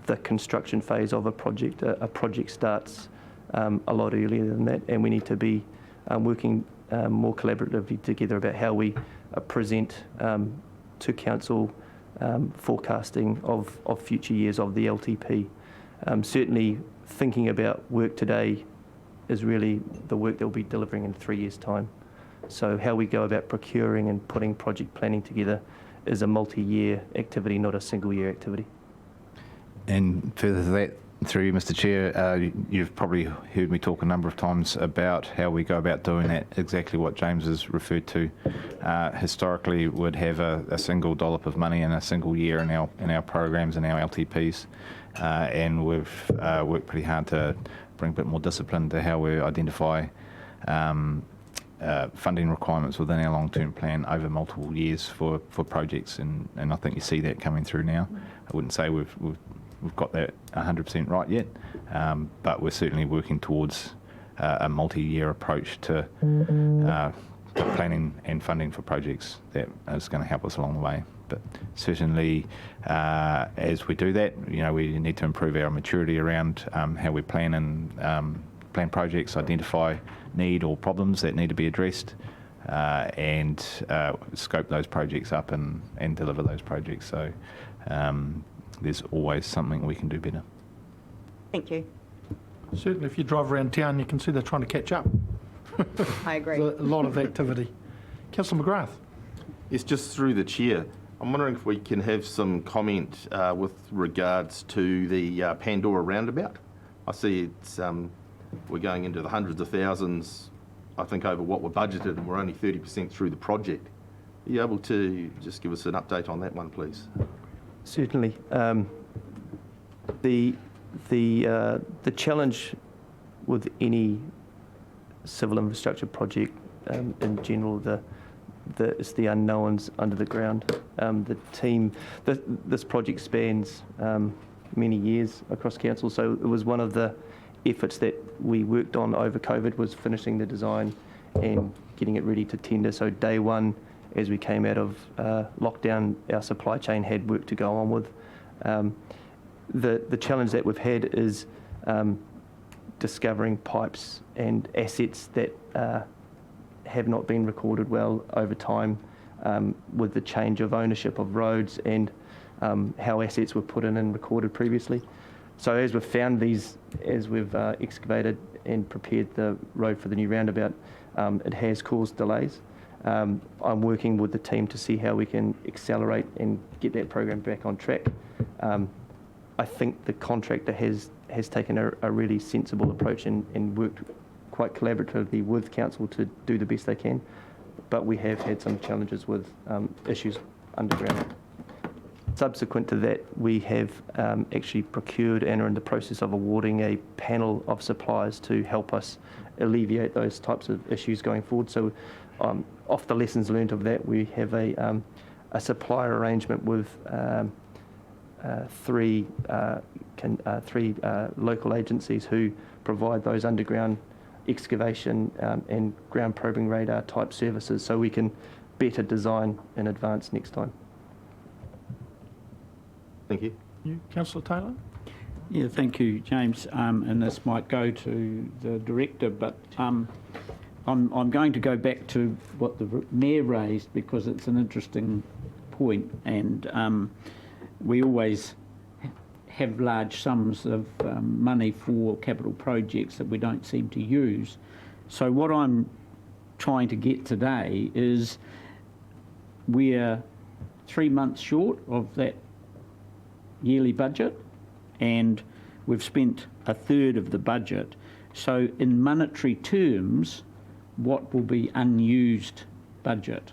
the construction phase of a project. A project starts a lot earlier than that, and we need to be working more collaboratively together about how we present to council forecasting of future years of the LTP. Certainly thinking about work today is really the work that we'll be delivering in 3 years' time. So how we go about procuring and putting project planning together is a multi-year activity, not a single-year activity. And further to that, through you, Mr. Chair, you've probably heard me talk a number of times about how we go about doing that, exactly what James has referred to. Historically, we'd have a single dollop of money in a single year in our programs and our LTPs, and we've worked pretty hard to bring a bit more discipline to how we identify funding requirements within our long-term plan over multiple years for projects, and I think you see that coming through now. I wouldn't say we've got that 100% right yet, but we're certainly working towards a multi-year approach to planning and funding for projects that is going to help us along the way. But certainly, as we do that, we need to improve our maturity around how we plan and plan projects, identify need or problems that need to be addressed, and scope those projects up and deliver those projects. So there's always something we can do better. Thank you. Certainly, if you drive around town, you can see they're trying to catch up. I agree. There's a lot of activity. Councillor McGrath. It's just through the chair. I'm wondering if we can have some comment with regards to the Pandora roundabout. I see it's we're going into the hundreds of thousands, I think, over what we're budgeted, and we're only 30% through the project. Are you able to just give us an update on that one, please? Certainly. The challenge with any civil infrastructure project in general, is the unknowns under the ground. The team, this project spans many years across council, so it was one of the efforts that we worked on over COVID, was finishing the design and getting it ready to tender. So day one, as we came out of lockdown, our supply chain had work to go on with. The challenge that we've had is discovering pipes and assets that have not been recorded well over time, with the change of ownership of roads and how assets were put in and recorded previously. So as we've found these, as we've excavated and prepared the road for the new roundabout, it has caused delays. I'm working with the team to see how we can accelerate and get that program back on track. I think the contractor has taken a really sensible approach and worked quite collaboratively with council to do the best they can, but we have had some challenges with issues underground. Subsequent to that, we have actually procured and are in the process of awarding a panel of suppliers to help us alleviate those types of issues going forward. So off the lessons learned of that, we have a supplier arrangement with three local agencies who provide those underground excavation and ground probing radar type services, so we can better design in advance next time. Thank you. You, Councillor Taylor? Yeah, thank you, James. And this might go to the director, but I'm going to go back to what the Mayor raised, because it's an interesting point, and we always have large sums of money for capital projects that we don't seem to use. So what I'm trying to get today is we're 3 months short of that yearly budget, and we've spent a third of the budget. So in monetary terms, what will be unused budget?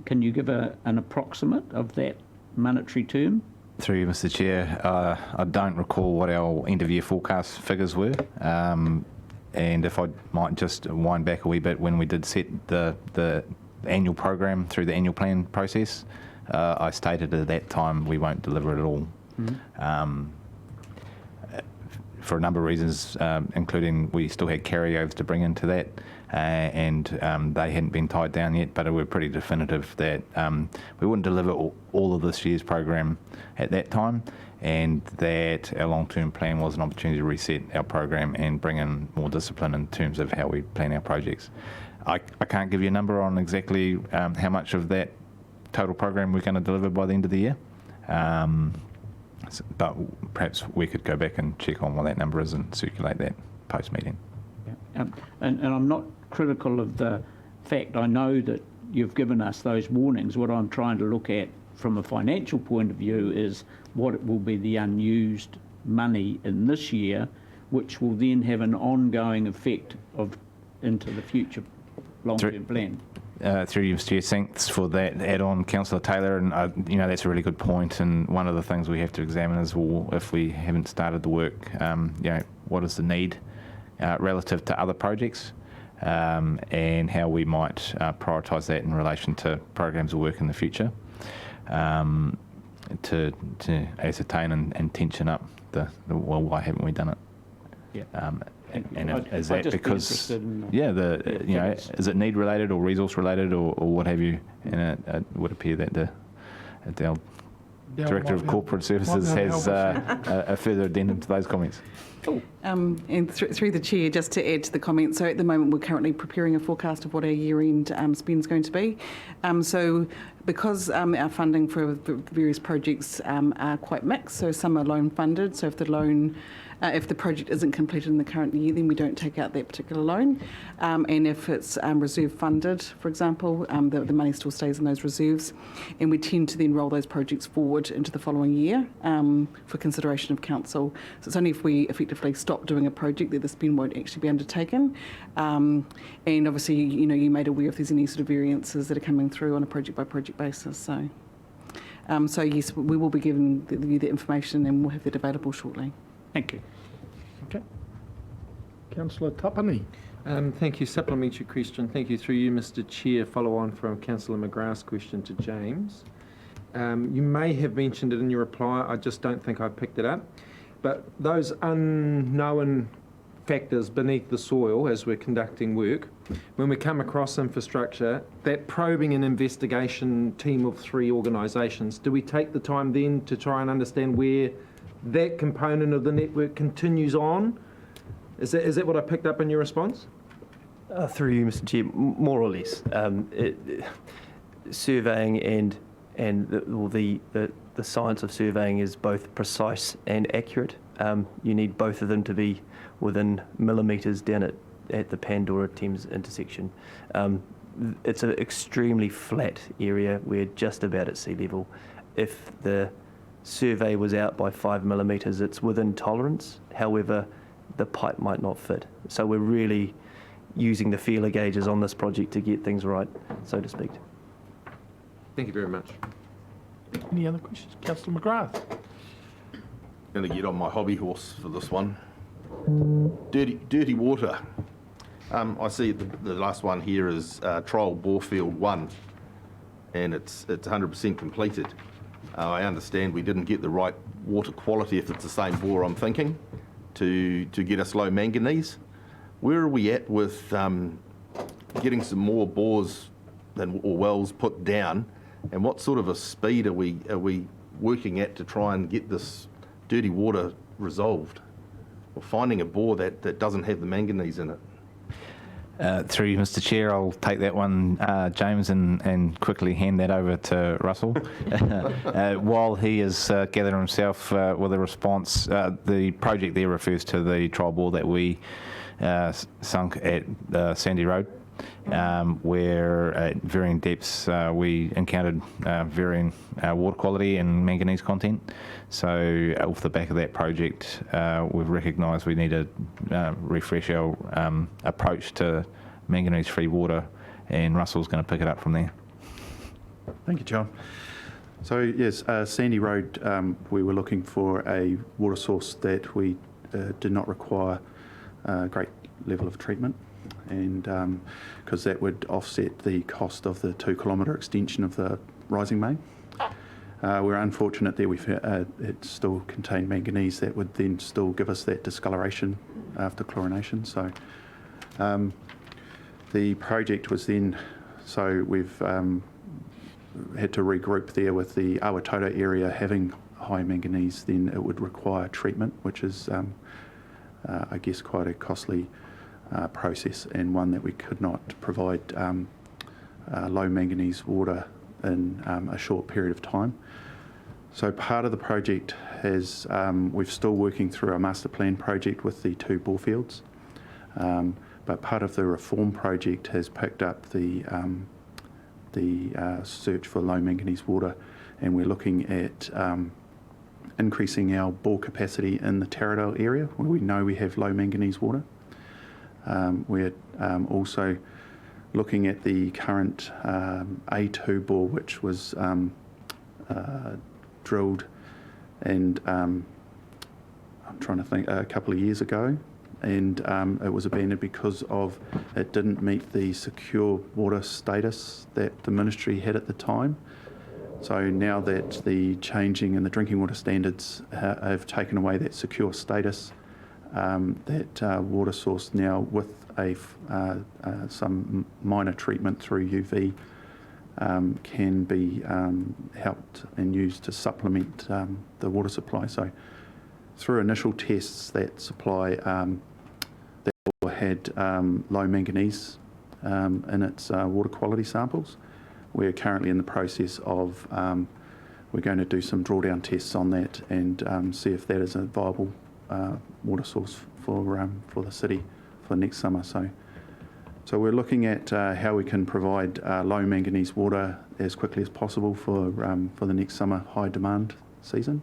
Can you give an approximate of that monetary term? Through you, Mr. Chair, I don't recall what our end-of-year forecast figures were, and if I might just wind back a wee bit, when we did set the annual program through the annual plan process, I stated at that time we won't deliver it all. for a number of reasons, including we still had carryovers to bring into that, and they hadn't been tied down yet, but we're pretty definitive that we wouldn't deliver all of this year's program at that time, and that our long-term plan was an opportunity to reset our program and bring in more discipline in terms of how we plan our projects. I can't give you a number on exactly how much of that total program we're going to deliver by the end of the year, but perhaps we could go back and check on what that number is and circulate that post-meeting. Yeah. And I'm not critical of the fact. I know that you've given us those warnings. What I'm trying to look at from a financial point of view is what will be the unused money in this year, which will then have an ongoing effect into the future long-term plan. Through you, Mr. Chair, thanks for that add-on, Councillor Taylor, and that's a really good point. And one of the things we have to examine is, well, if we haven't started the work, what is the need relative to other projects, and how we might prioritise that in relation to programs of work in the future, to ascertain and tension up why haven't we done it? Yeah. Is that because, is it need related or resource related or what have you? And it would appear that the Director of Corporate Services has a further addendum to those comments. And through the Chair, just to add to the comment, so at the moment we're currently preparing a forecast of what our year-end spend is going to be. So because our funding for various projects are quite mixed, so some are loan funded, so if the project isn't completed in the current year, then we don't take out that particular loan. And if it's reserve funded, for example, the money still stays in those reserves, and we tend to then roll those projects forward into the following year for consideration of council. So it's only if we effectively stop doing a project that the spend won't actually be undertaken. And obviously, you made aware if there's any sort of variances that are coming through on a project-by-project basis. So yes, we will be giving you the information, and we'll have that available shortly. Thank you. Okay. Councillor Tapani. Thank you. Supplementary question. Thank you. Through you, Mr. Chair, follow on from Councillor McGrath's question to James. You may have mentioned it in your reply. I just don't think I picked it up. But those unknown factors beneath the soil as we're conducting work, when we come across infrastructure, that probing and investigation team of 3 organisations, do we take the time then to try and understand where that component of the network continues on? Is that what I picked up in your response? Through you, Mr. Chair, more or less. Surveying and the science of surveying is both precise and accurate. You need both of them to be within millimetres down at the Pandora-Thames intersection. It's an extremely flat area. We're just about at sea level. If the survey was out by 5 millimetres, it's within tolerance. However, the pipe might not fit. So we're really using the feeler gauges on this project to get things right, so to speak. Thank you very much. Any other questions? Councillor McGrath. Going to get on my hobby horse for this one. Dirty water. I see the last one here is trial borefield 1, and it's 100% completed. I understand we didn't get the right water quality, if it's the same bore I'm thinking, to get us low manganese. Where are we at with getting some more bores or wells put down, and what sort of a speed are we working at to try and get this dirty water resolved, or finding a bore that doesn't have the manganese in it? Through you, Mr. Chair, I'll take that one, James, and quickly hand that over to Russell. While he is gathering himself with a response, the project there refers to the trial bore that we sunk at Sandy Road, where at varying depths we encountered varying water quality and manganese content. So off the back of that project, we've recognised we need to refresh our approach to manganese-free water, and Russell's going to pick it up from there. Thank you, John. So yes, Sandy Road, we were looking for a water source that we did not require a great level of treatment, and because that would offset the cost of the 2 kilometre extension of the rising main. We're unfortunate that it still contained manganese that would then still give us that discoloration after chlorination. So the project was then, so we've had to regroup there with the Awatoto area having high manganese, then it would require treatment, which is, I guess, quite a costly process, and one that we could not provide low manganese water in a short period of time. So part of the project has, we're still working through our master plan project with the 2 bore fields, but part of the reform project has picked up the search for low manganese water, and we're looking at increasing our bore capacity in the Taradale area where we know we have low manganese water. We're also looking at the current A2 bore, which was drilled and I'm trying to think, a couple of years ago, and it was abandoned because of it didn't meet the secure water status that the ministry had at the time. So now that the changing in the drinking water standards have taken away that secure status, that water source now with some minor treatment through UV can be helped and used to supplement the water supply. So through initial tests, that supply that had low manganese in its water quality samples. We're currently in the process of, we're going to do some drawdown tests on that and see if that is a viable water source for the city for next summer. So we're looking at how we can provide low manganese water as quickly as possible for the next summer high demand season,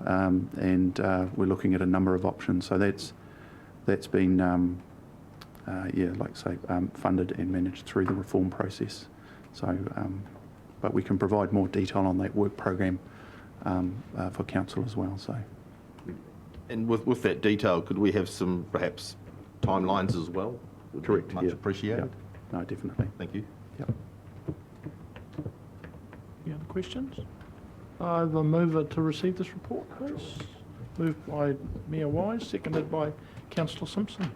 and we're looking at a number of options. So that's been like I say, funded and managed through the reform process. So, but we can provide more detail on that work program for council as well. So, and with that detail, could we have some perhaps timelines as well? Would correct. be much appreciated. Yeah. No, definitely. Thank you. Yep. Any other questions? I have a mover to receive this report, please. Moved by Mayor Wise, seconded by Councillor Simpson.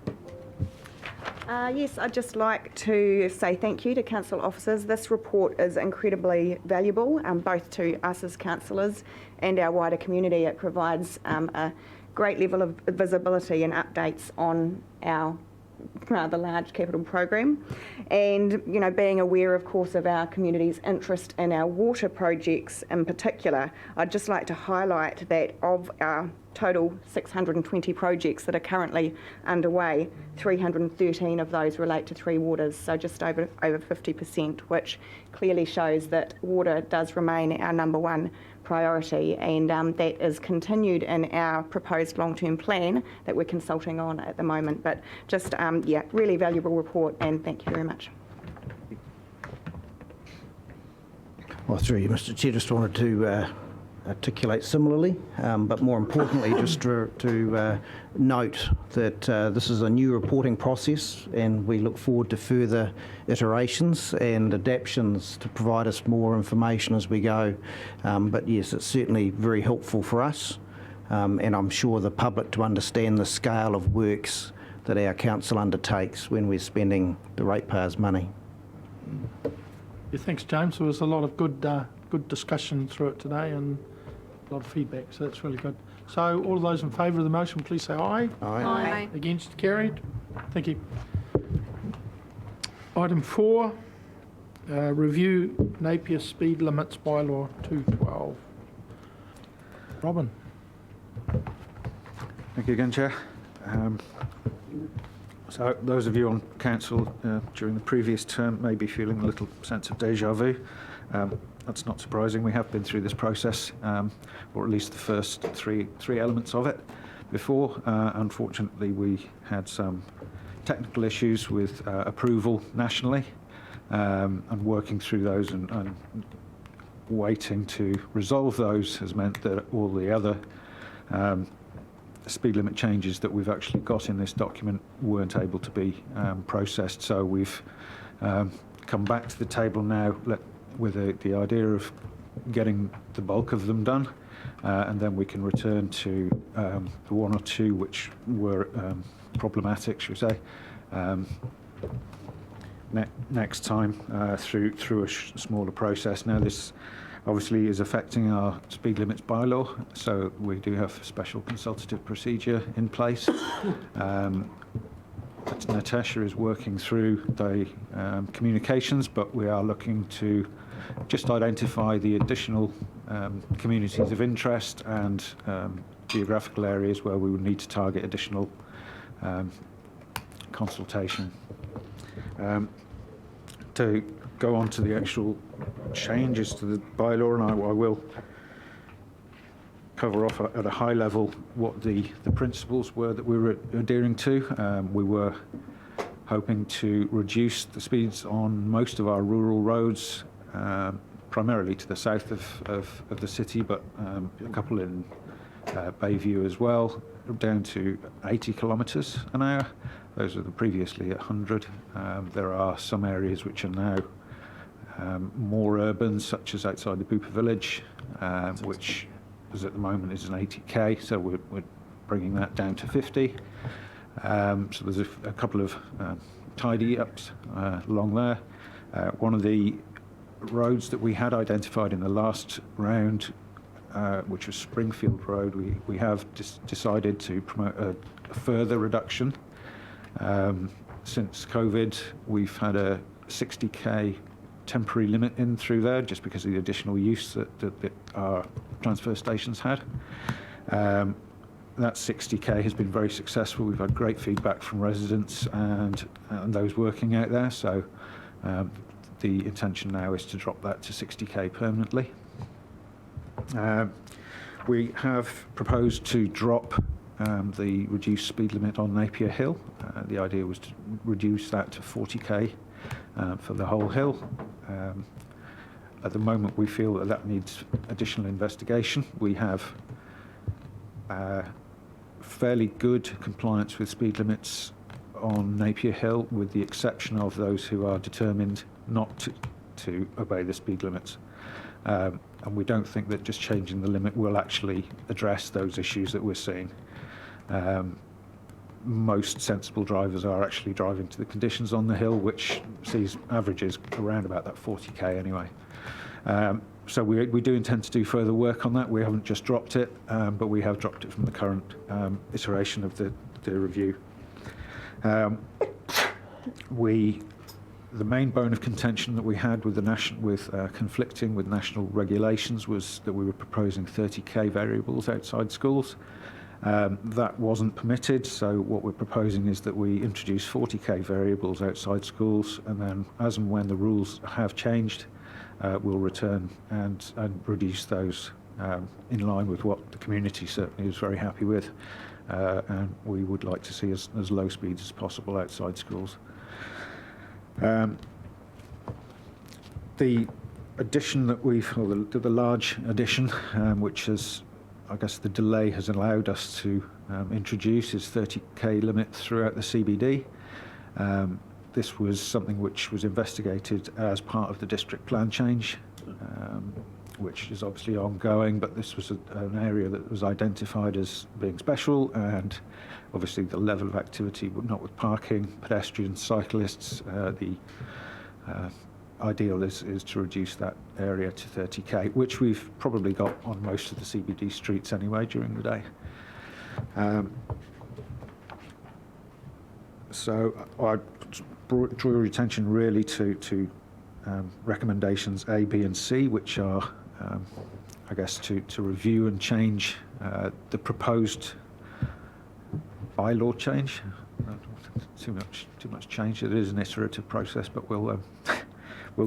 Yes, I'd just like to say thank you to council officers. This report is incredibly valuable, both to us as councillors and our wider community. It provides a great level of visibility and updates on our rather large capital program, and being aware of course of our community's interest in our water projects in particular, I'd just like to highlight that of our total 620 projects that are currently underway, 313 of those relate to Three Waters, so just over 50%, which clearly shows that water does remain our number one priority, and that is continued in our proposed long-term plan that we're consulting on at the moment. But just, really valuable report, and thank you very much. Well, through you, Mr. Chair, just wanted to articulate similarly, but more importantly, just to note that this is a new reporting process, and we look forward to further iterations and adaptations to provide us more information as we go. But yes, it's certainly very helpful for us, and I'm sure the public to understand the scale of works that our council undertakes when we're spending the ratepayers' money. Yeah, thanks, James. There was a lot of good discussion through it today and a lot of feedback, so that's really good. So all of those in favour of the motion, please say aye. Aye. Aye. Against? Carried. Thank you. Item 4, review Napier speed limits bylaw 212. Robin. Thank you again, Chair. So those of you on council during the previous term may be feeling a little sense of déjà vu. That's not surprising. We have been through this process, or at least the first three elements of it before. Unfortunately, we had some technical issues with approval nationally, and working through those and waiting to resolve those has meant that all the other speed limit changes that we've actually got in this document weren't able to be processed. So we've come back to the table now with the idea of getting the bulk of them done, and then we can return to the one or two which were problematic, should we say, next time through a smaller process. Now, this obviously is affecting our speed limits bylaw, so we do have a special consultative procedure in place. Natasha is working through the communications, but we are looking to just identify the additional communities of interest and geographical areas where we would need to target additional consultation. To go on to the actual changes to the bylaw, and I will cover off at a high level what the principles were that we were adhering to. We were hoping to reduce the speeds on most of our rural roads, primarily to the south of the city, but a couple in Bayview as well, down to 80 kilometres an hour. Those were previously at 100. There are some areas which are now more urban, such as outside the Bupa village, which at the moment is an 80k, so we're bringing that down to 50. So there's a couple of tidy ups along there. One of the roads that we had identified in the last round, which was Springfield Road, we have decided to promote a further reduction. Since COVID, we've had a 60k temporary limit in through there, just because of the additional use that our transfer stations had. That 60k has been very successful. We've had great feedback from residents and those working out there, so the intention now is to drop that to 60k permanently. We have proposed to drop the reduced speed limit on Napier Hill. The idea was to reduce that to 40k for the whole hill. At the moment, we feel that needs additional investigation. We have fairly good compliance with speed limits on Napier Hill, with the exception of those who are determined not to obey the speed limits. And we don't think that just changing the limit will actually address those issues that we're seeing. Most sensible drivers are actually driving to the conditions on the hill, which sees averages around about that 40k anyway. So we do intend to do further work on that. We haven't just dropped it, but we have dropped it from the current iteration of the review. The main bone of contention that we had with conflicting with national regulations was that we were proposing 30k variables outside schools. That wasn't permitted, so what we're proposing is that we introduce 40k variables outside schools, and then as and when the rules have changed, we'll return and reduce those in line with what the community certainly is very happy with, and we would like to see as low speeds as possible outside schools. The addition that the large addition, which is, I guess the delay has allowed us to introduce, is 30k limit throughout the CBD. This was something which was investigated as part of the district plan change, which is obviously ongoing, but this was an area that was identified as being special, and obviously the level of activity, not with parking, pedestrians, cyclists, the ideal is to reduce that area to 30k, which we've probably got on most of the CBD streets anyway during the day. So I draw your attention really to recommendations A, B and C, which are, I guess, to review and change the proposed bylaw change. Too much change. It is an iterative process, but we'll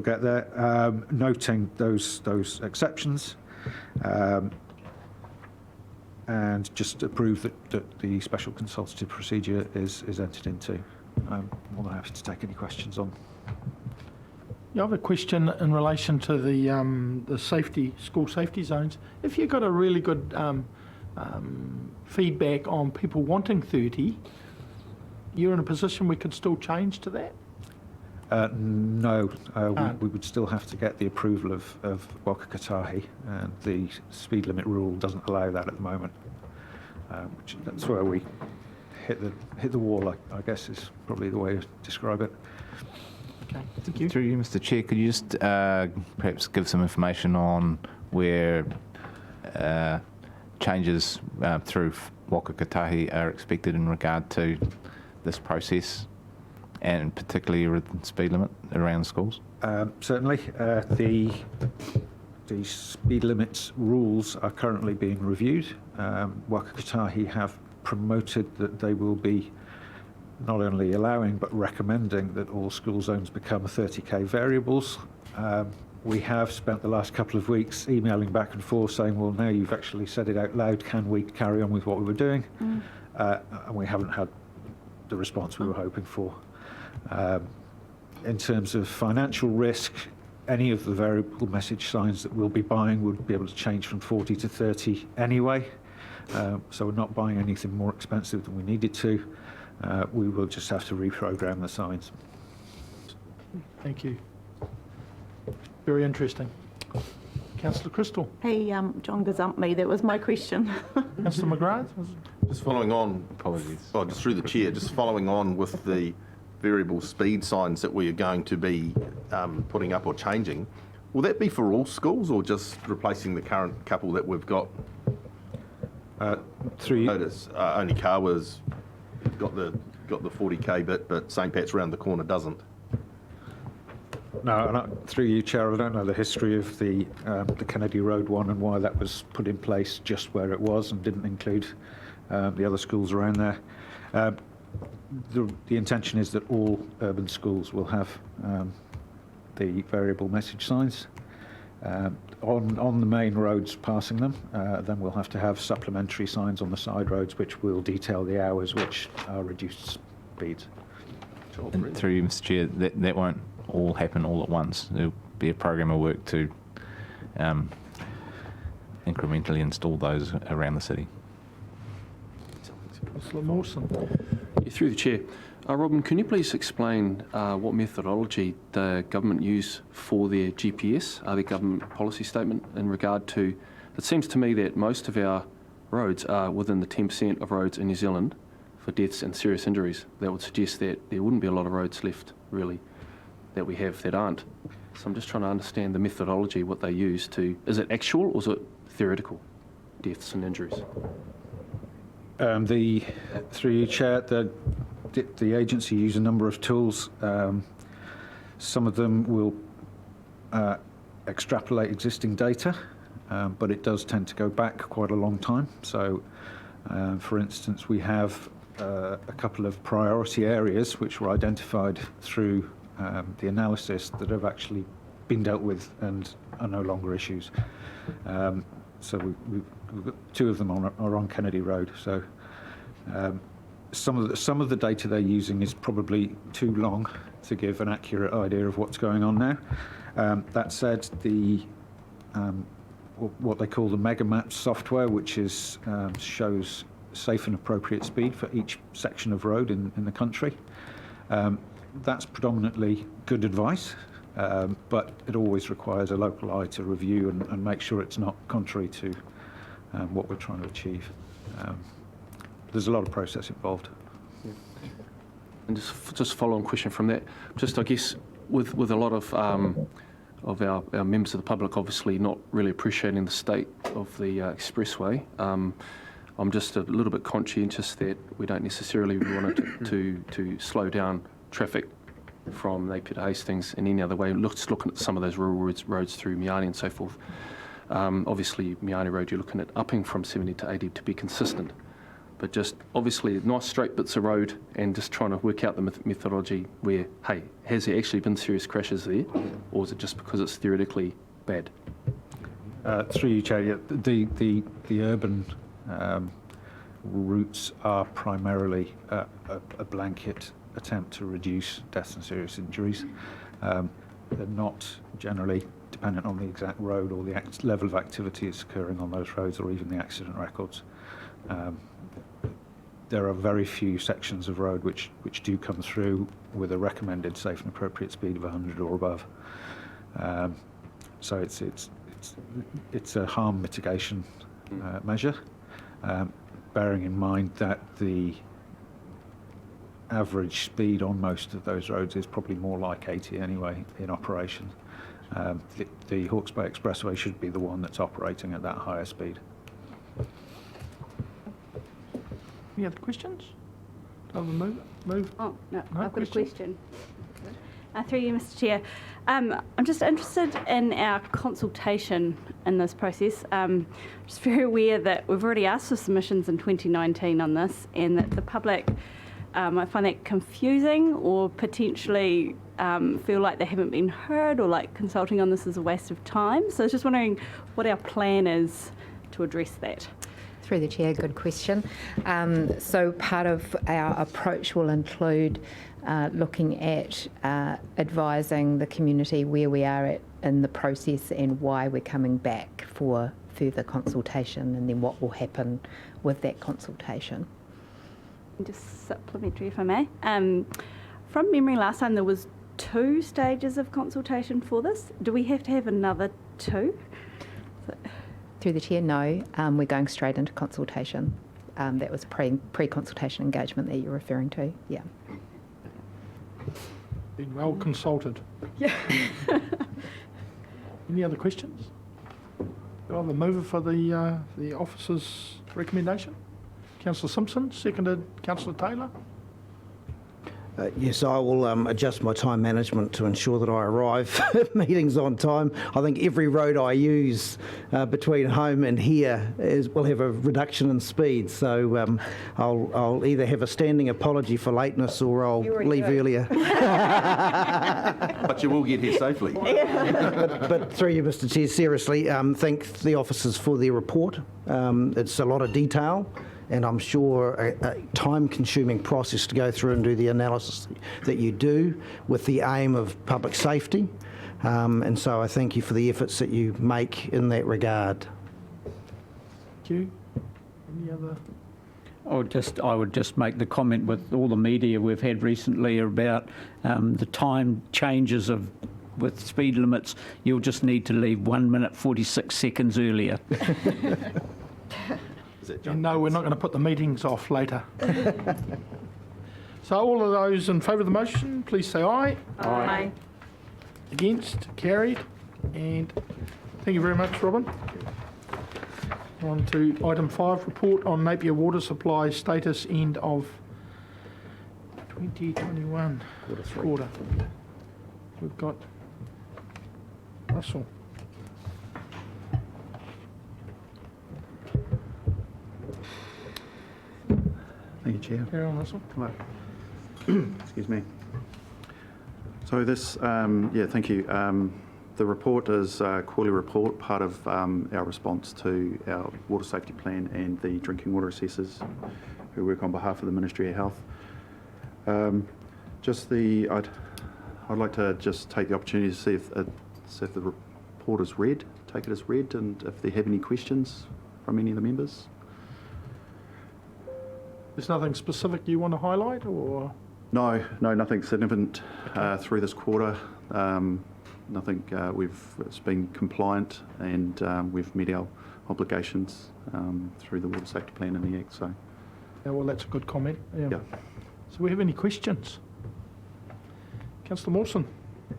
get there. Noting those exceptions, and just approve that the special consultative procedure is entered into. I'm more than happy to take any questions on. You have a question in relation to the school safety zones. If you got a really good feedback on people wanting 30, you're in a position we could still change to that? No, we would still have to get the approval of Wakakatahi, and the speed limit rule doesn't allow that at the moment. That's where we hit the wall, I guess, is probably the way to describe it. Okay, thank you. Through you, Mr. Chair, could you just perhaps give some information on where changes through Wakakatahi are expected in regard to this process, and particularly with the speed limit around schools? Certainly. The speed limits rules are currently being reviewed. Wakakatahi have promoted that they will be not only allowing but recommending that all school zones become 30k variables. We have spent the last couple of weeks emailing back and forth saying, well, now you've actually said it out loud, can we carry on with what we were doing? And we haven't had the response we were hoping for. In terms of financial risk, any of the variable message signs that we'll be buying would be able to change from 40 to 30 anyway. So we're not buying anything more expensive than we needed to. We will just have to reprogram the signs. Thank you. Very interesting. Councillor Crystal. Hey, John gazumped me. That was my question. Councillor McGrath. Just following on, apologies. Oh, just through the chair, just following on with the variable speed signs that we are going to be putting up or changing. Will that be for all schools or just replacing the current couple that we've got? Notice only Kawa's got the 40k bit, but St Pat's round the corner doesn't. No, through you, Chair, I don't know the history of the Kennedy Road one and why that was put in place just where it was and didn't include the other schools around there. The intention is that all urban schools will have the variable message signs. On the main roads passing them, then we'll have to have supplementary signs on the side roads which will detail the hours which are reduced speeds. And through you, Mr. Chair, that won't all happen all at once. There'll be a program of work to incrementally install those around the city. Councillor Mawson. Yeah, through the chair. Robin, can you please explain what methodology the government use for their GPS, their government policy statement in regard to, it seems to me that most of our roads are within the 10% of roads in New Zealand for deaths and serious injuries. That would suggest that there wouldn't be a lot of roads left, really, that we have that aren't. So I'm just trying to understand the methodology, what they use to, is it actual or is it theoretical deaths and injuries? Through you, Chair, the agency use a number of tools. Some of them will extrapolate existing data, but it does tend to go back quite a long time. So, for instance, we have a couple of priority areas which were identified through the analysis that have actually been dealt with and are no longer issues. So we've got two of them are on Kennedy Road. So some of the data they're using is probably too long to give an accurate idea of what's going on now. That said, the what they call the Mega Maps software, which is shows safe and appropriate speed for each section of road in the country. That's predominantly good advice, but it always requires a local eye to review and make sure it's not contrary to what we're trying to achieve. There's a lot of process involved. Yeah. And just follow-on question from that, just I guess with a lot of our members of the public obviously not really appreciating the state of the expressway, I'm just a little bit conscientious that we don't necessarily want it to slow down traffic from Napier to Hastings in any other way. Just looking at some of those rural roads through Miani and so forth. Obviously, Miani Road, you're looking at upping from 70 to 80 to be consistent. But just obviously nice straight bits of road and just trying to work out the methodology where, hey, has there actually been serious crashes there, or is it just because it's theoretically bad? Through you, Chair, the urban routes are primarily a blanket attempt to reduce deaths and serious injuries. They're not generally dependent on the exact road or the level of activity that's occurring on those roads or even the accident records. there are very few sections of road which do come through with a recommended safe and appropriate speed of 100 or above. So it's a harm mitigation measure, bearing in mind that the average speed on most of those roads is probably more like 80 anyway in operation. The Hawke's Bay Expressway should be the one that's operating at that higher speed. Any other questions? Do I have a move? Oh, no, No I've got a question? question. Through you, Mr Chair. I'm just interested in our consultation in this process. Just very aware that we've already asked for submissions in 2019 on this, and that the public might find that confusing or potentially feel like they haven't been heard, or like consulting on this is a waste of time. So I was just wondering what our plan is to address that. Through the Chair, good question. So part of our approach will include looking at advising the community where we are at in the process and why we're coming back for further consultation, and then what will happen with that consultation. Just supplementary, if I may. From memory, last time there was 2 stages of consultation for this. Do we have to have another 2? Through the Chair, no. We're going straight into consultation. That was pre-consultation engagement that you're referring to. Yeah. Been well consulted. Yeah. Any other questions? Do I have a mover for the officer's recommendation? Councillor Simpson, seconded Councillor Taylor. Yes, I will adjust my time management to ensure that I arrive at meetings on time. I think every road I use between home and here will have a reduction in speed, so I'll either have a standing apology for lateness or I'll leave earlier. But you will get here safely. But through you, Mr Chair, seriously, thank the officers for their report. It's a lot of detail, and I'm sure a time-consuming process to go through and do the analysis that you do with the aim of public safety. And so I thank you for the efforts that you make in that regard. Thank you. Any other? I would just make the comment with all the media we've had recently about the time changes with speed limits. You'll just need to leave 1 minute 46 seconds earlier. And no, we're not going to put the meetings off later. So all of those in favour of the motion, please say aye. Aye. Against? Carried. And thank you very much, Robin. On to item 5, report on Napier water supply status end of 2021 quarter. We've got Russell. Thank you, Chair. Carry on, Russell. Hello. Excuse me. So this, thank you. The report is a quarterly report, part of our response to our water safety plan and the drinking water assessors who work on behalf of the Ministry of Health. I'd like to just take the opportunity to see if the report is read, take it as read, and if they have any questions from any of the members. There's nothing specific you want to highlight, or? No, nothing significant through this quarter. Nothing. It's been compliant, and we've met our obligations through the water safety plan and the Act. So. Yeah, well, that's a good comment. Yeah. So, we have any questions? Councillor Mawson.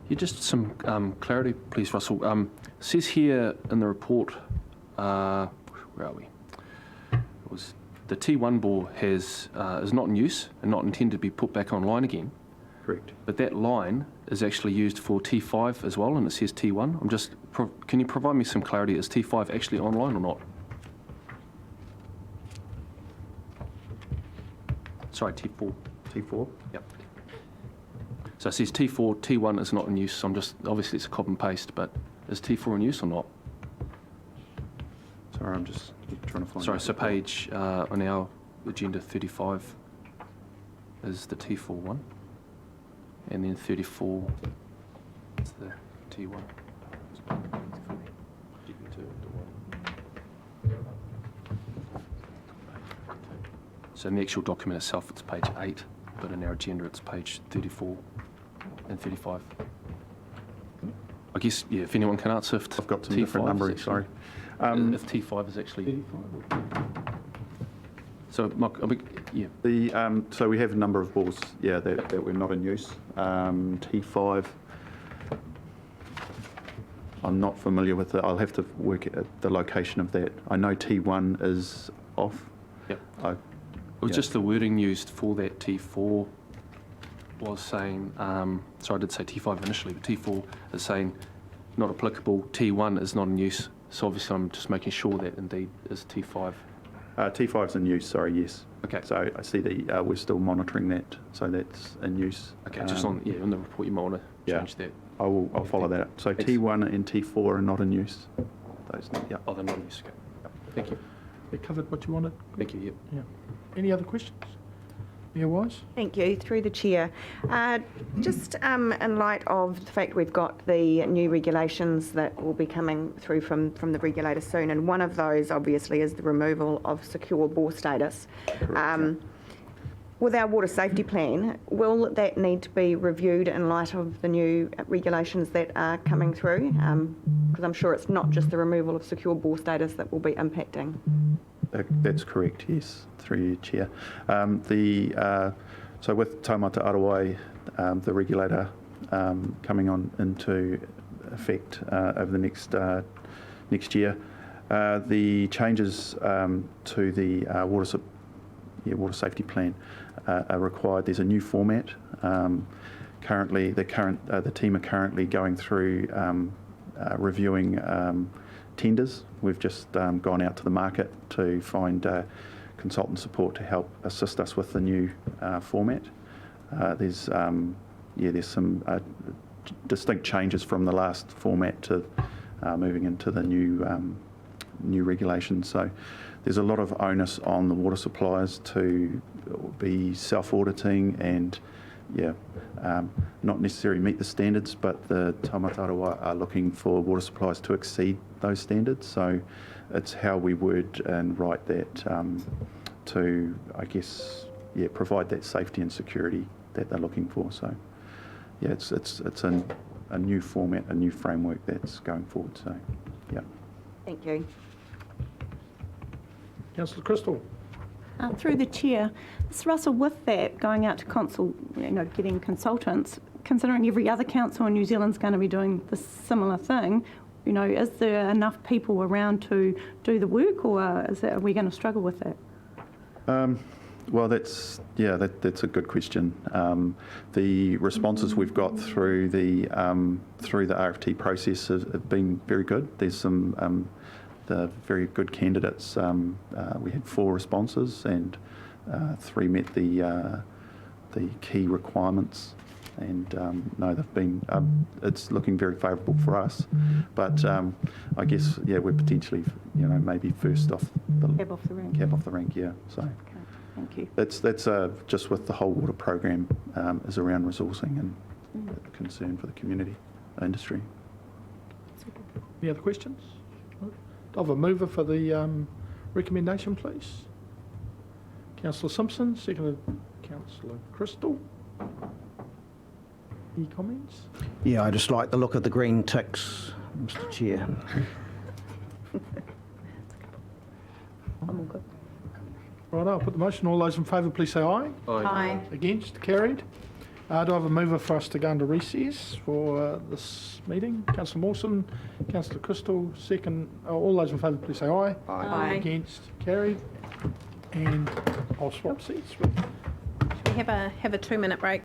Yeah, just some clarity, please, Russell. It says here in the report, where are we? It was the T1 bore is not in use and not intended to be put back online again. Correct. But that line is actually used for T5 as well, and it says T1. Can you provide me some clarity? Is T5 actually online or not? Sorry, T4. T4? Yep. So it says T4, T1 is not in use. So obviously it's a copy and paste, but is T4 in use or not? Sorry, I'm just trying to find. Sorry, so page on our agenda 35 is the T4 one, and then 34 is the T1. So in the actual document itself, it's page 8, but in our agenda, it's page 34 and 35. I guess, yeah, if anyone can answer if I've got some T5 different is numbering, actually- sorry. if T5 is actually... So, Mark, yeah. So we have a number of balls, yeah, that were not in use. T5, I'm not familiar with it. I'll have to work at the location of that. I know T1 is off. Yep. It was just the wording used for that T4 was saying, so I did say T5 initially, but T4 is saying not applicable, T1 is not in use. So obviously I'm just making sure that indeed is T5. T5's in use, sorry, yes. Okay. So I see we're still monitoring that, so that's in use. Okay, just on the report you might want to change that. I'll follow that up. So Thanks. T1 and T4 are not in use. Those, yeah. Oh, they're not in use, okay. Thank you. You covered what you wanted? Thank you, yep. Yeah. Any other questions? Mayor Wise? Thank you. Through the chair. Just in light of the fact we've got the new regulations that will be coming through from the regulator soon, and one of those obviously is the removal of secure bore status. With our water safety plan, will that need to be reviewed in light of the new regulations that are coming through? Because I'm sure it's not just the removal of secure bore status that will be impacting. That's correct, yes, through your chair. So with Taumata Arawai, the regulator coming on into effect over the next year, the changes to the water safety plan are required. There's a new format. Currently, the team are currently going through reviewing tenders. We've just gone out to the market to find consultant support to help assist us with the new format. There's some distinct changes from the last format to moving into the new regulations. So there's a lot of onus on the water suppliers to be self-auditing and not necessarily meet the standards, but the Taumata Arawai are looking for water suppliers to exceed those standards. So it's how we word and write that to, I guess, provide that safety and security that they're looking for. So it's a new format, a new framework that's going forward. So yeah. Thank you. Councillor Crystal. Through the chair, Ms. Russell, with that going out to getting consultants, considering every other council in New Zealand's going to be doing the similar thing, is there enough people around to do the work, or are we going to struggle with that? Well, that's a good question. The responses we've got through the RFT process have been very good. There's some the very good candidates. We had 4 responses, and 3 met the key requirements. And no, they've been. It's looking very favourable for us. But I guess we're potentially maybe first off the cab off the rank. Cab off the rank, yeah. So. Okay, thank you. That's just with the whole water program is around resourcing and concern for the community, industry. Any other questions? Do I have a mover for the recommendation, please? Councillor Simpson, seconded Councillor Crystal. Any comments? Yeah, I just like the look of the green ticks, Mr. Chair. I'm all good. Right, I'll put the motion. All those in favour, please say aye. Aye. Against? Carried. Do I have a mover for us to go into recess for this meeting? Councillor Mawson, Councillor Crystal, second. All those in favour, please say aye. Aye. Against? Carried. And I'll swap seats with We have a 2-minute break.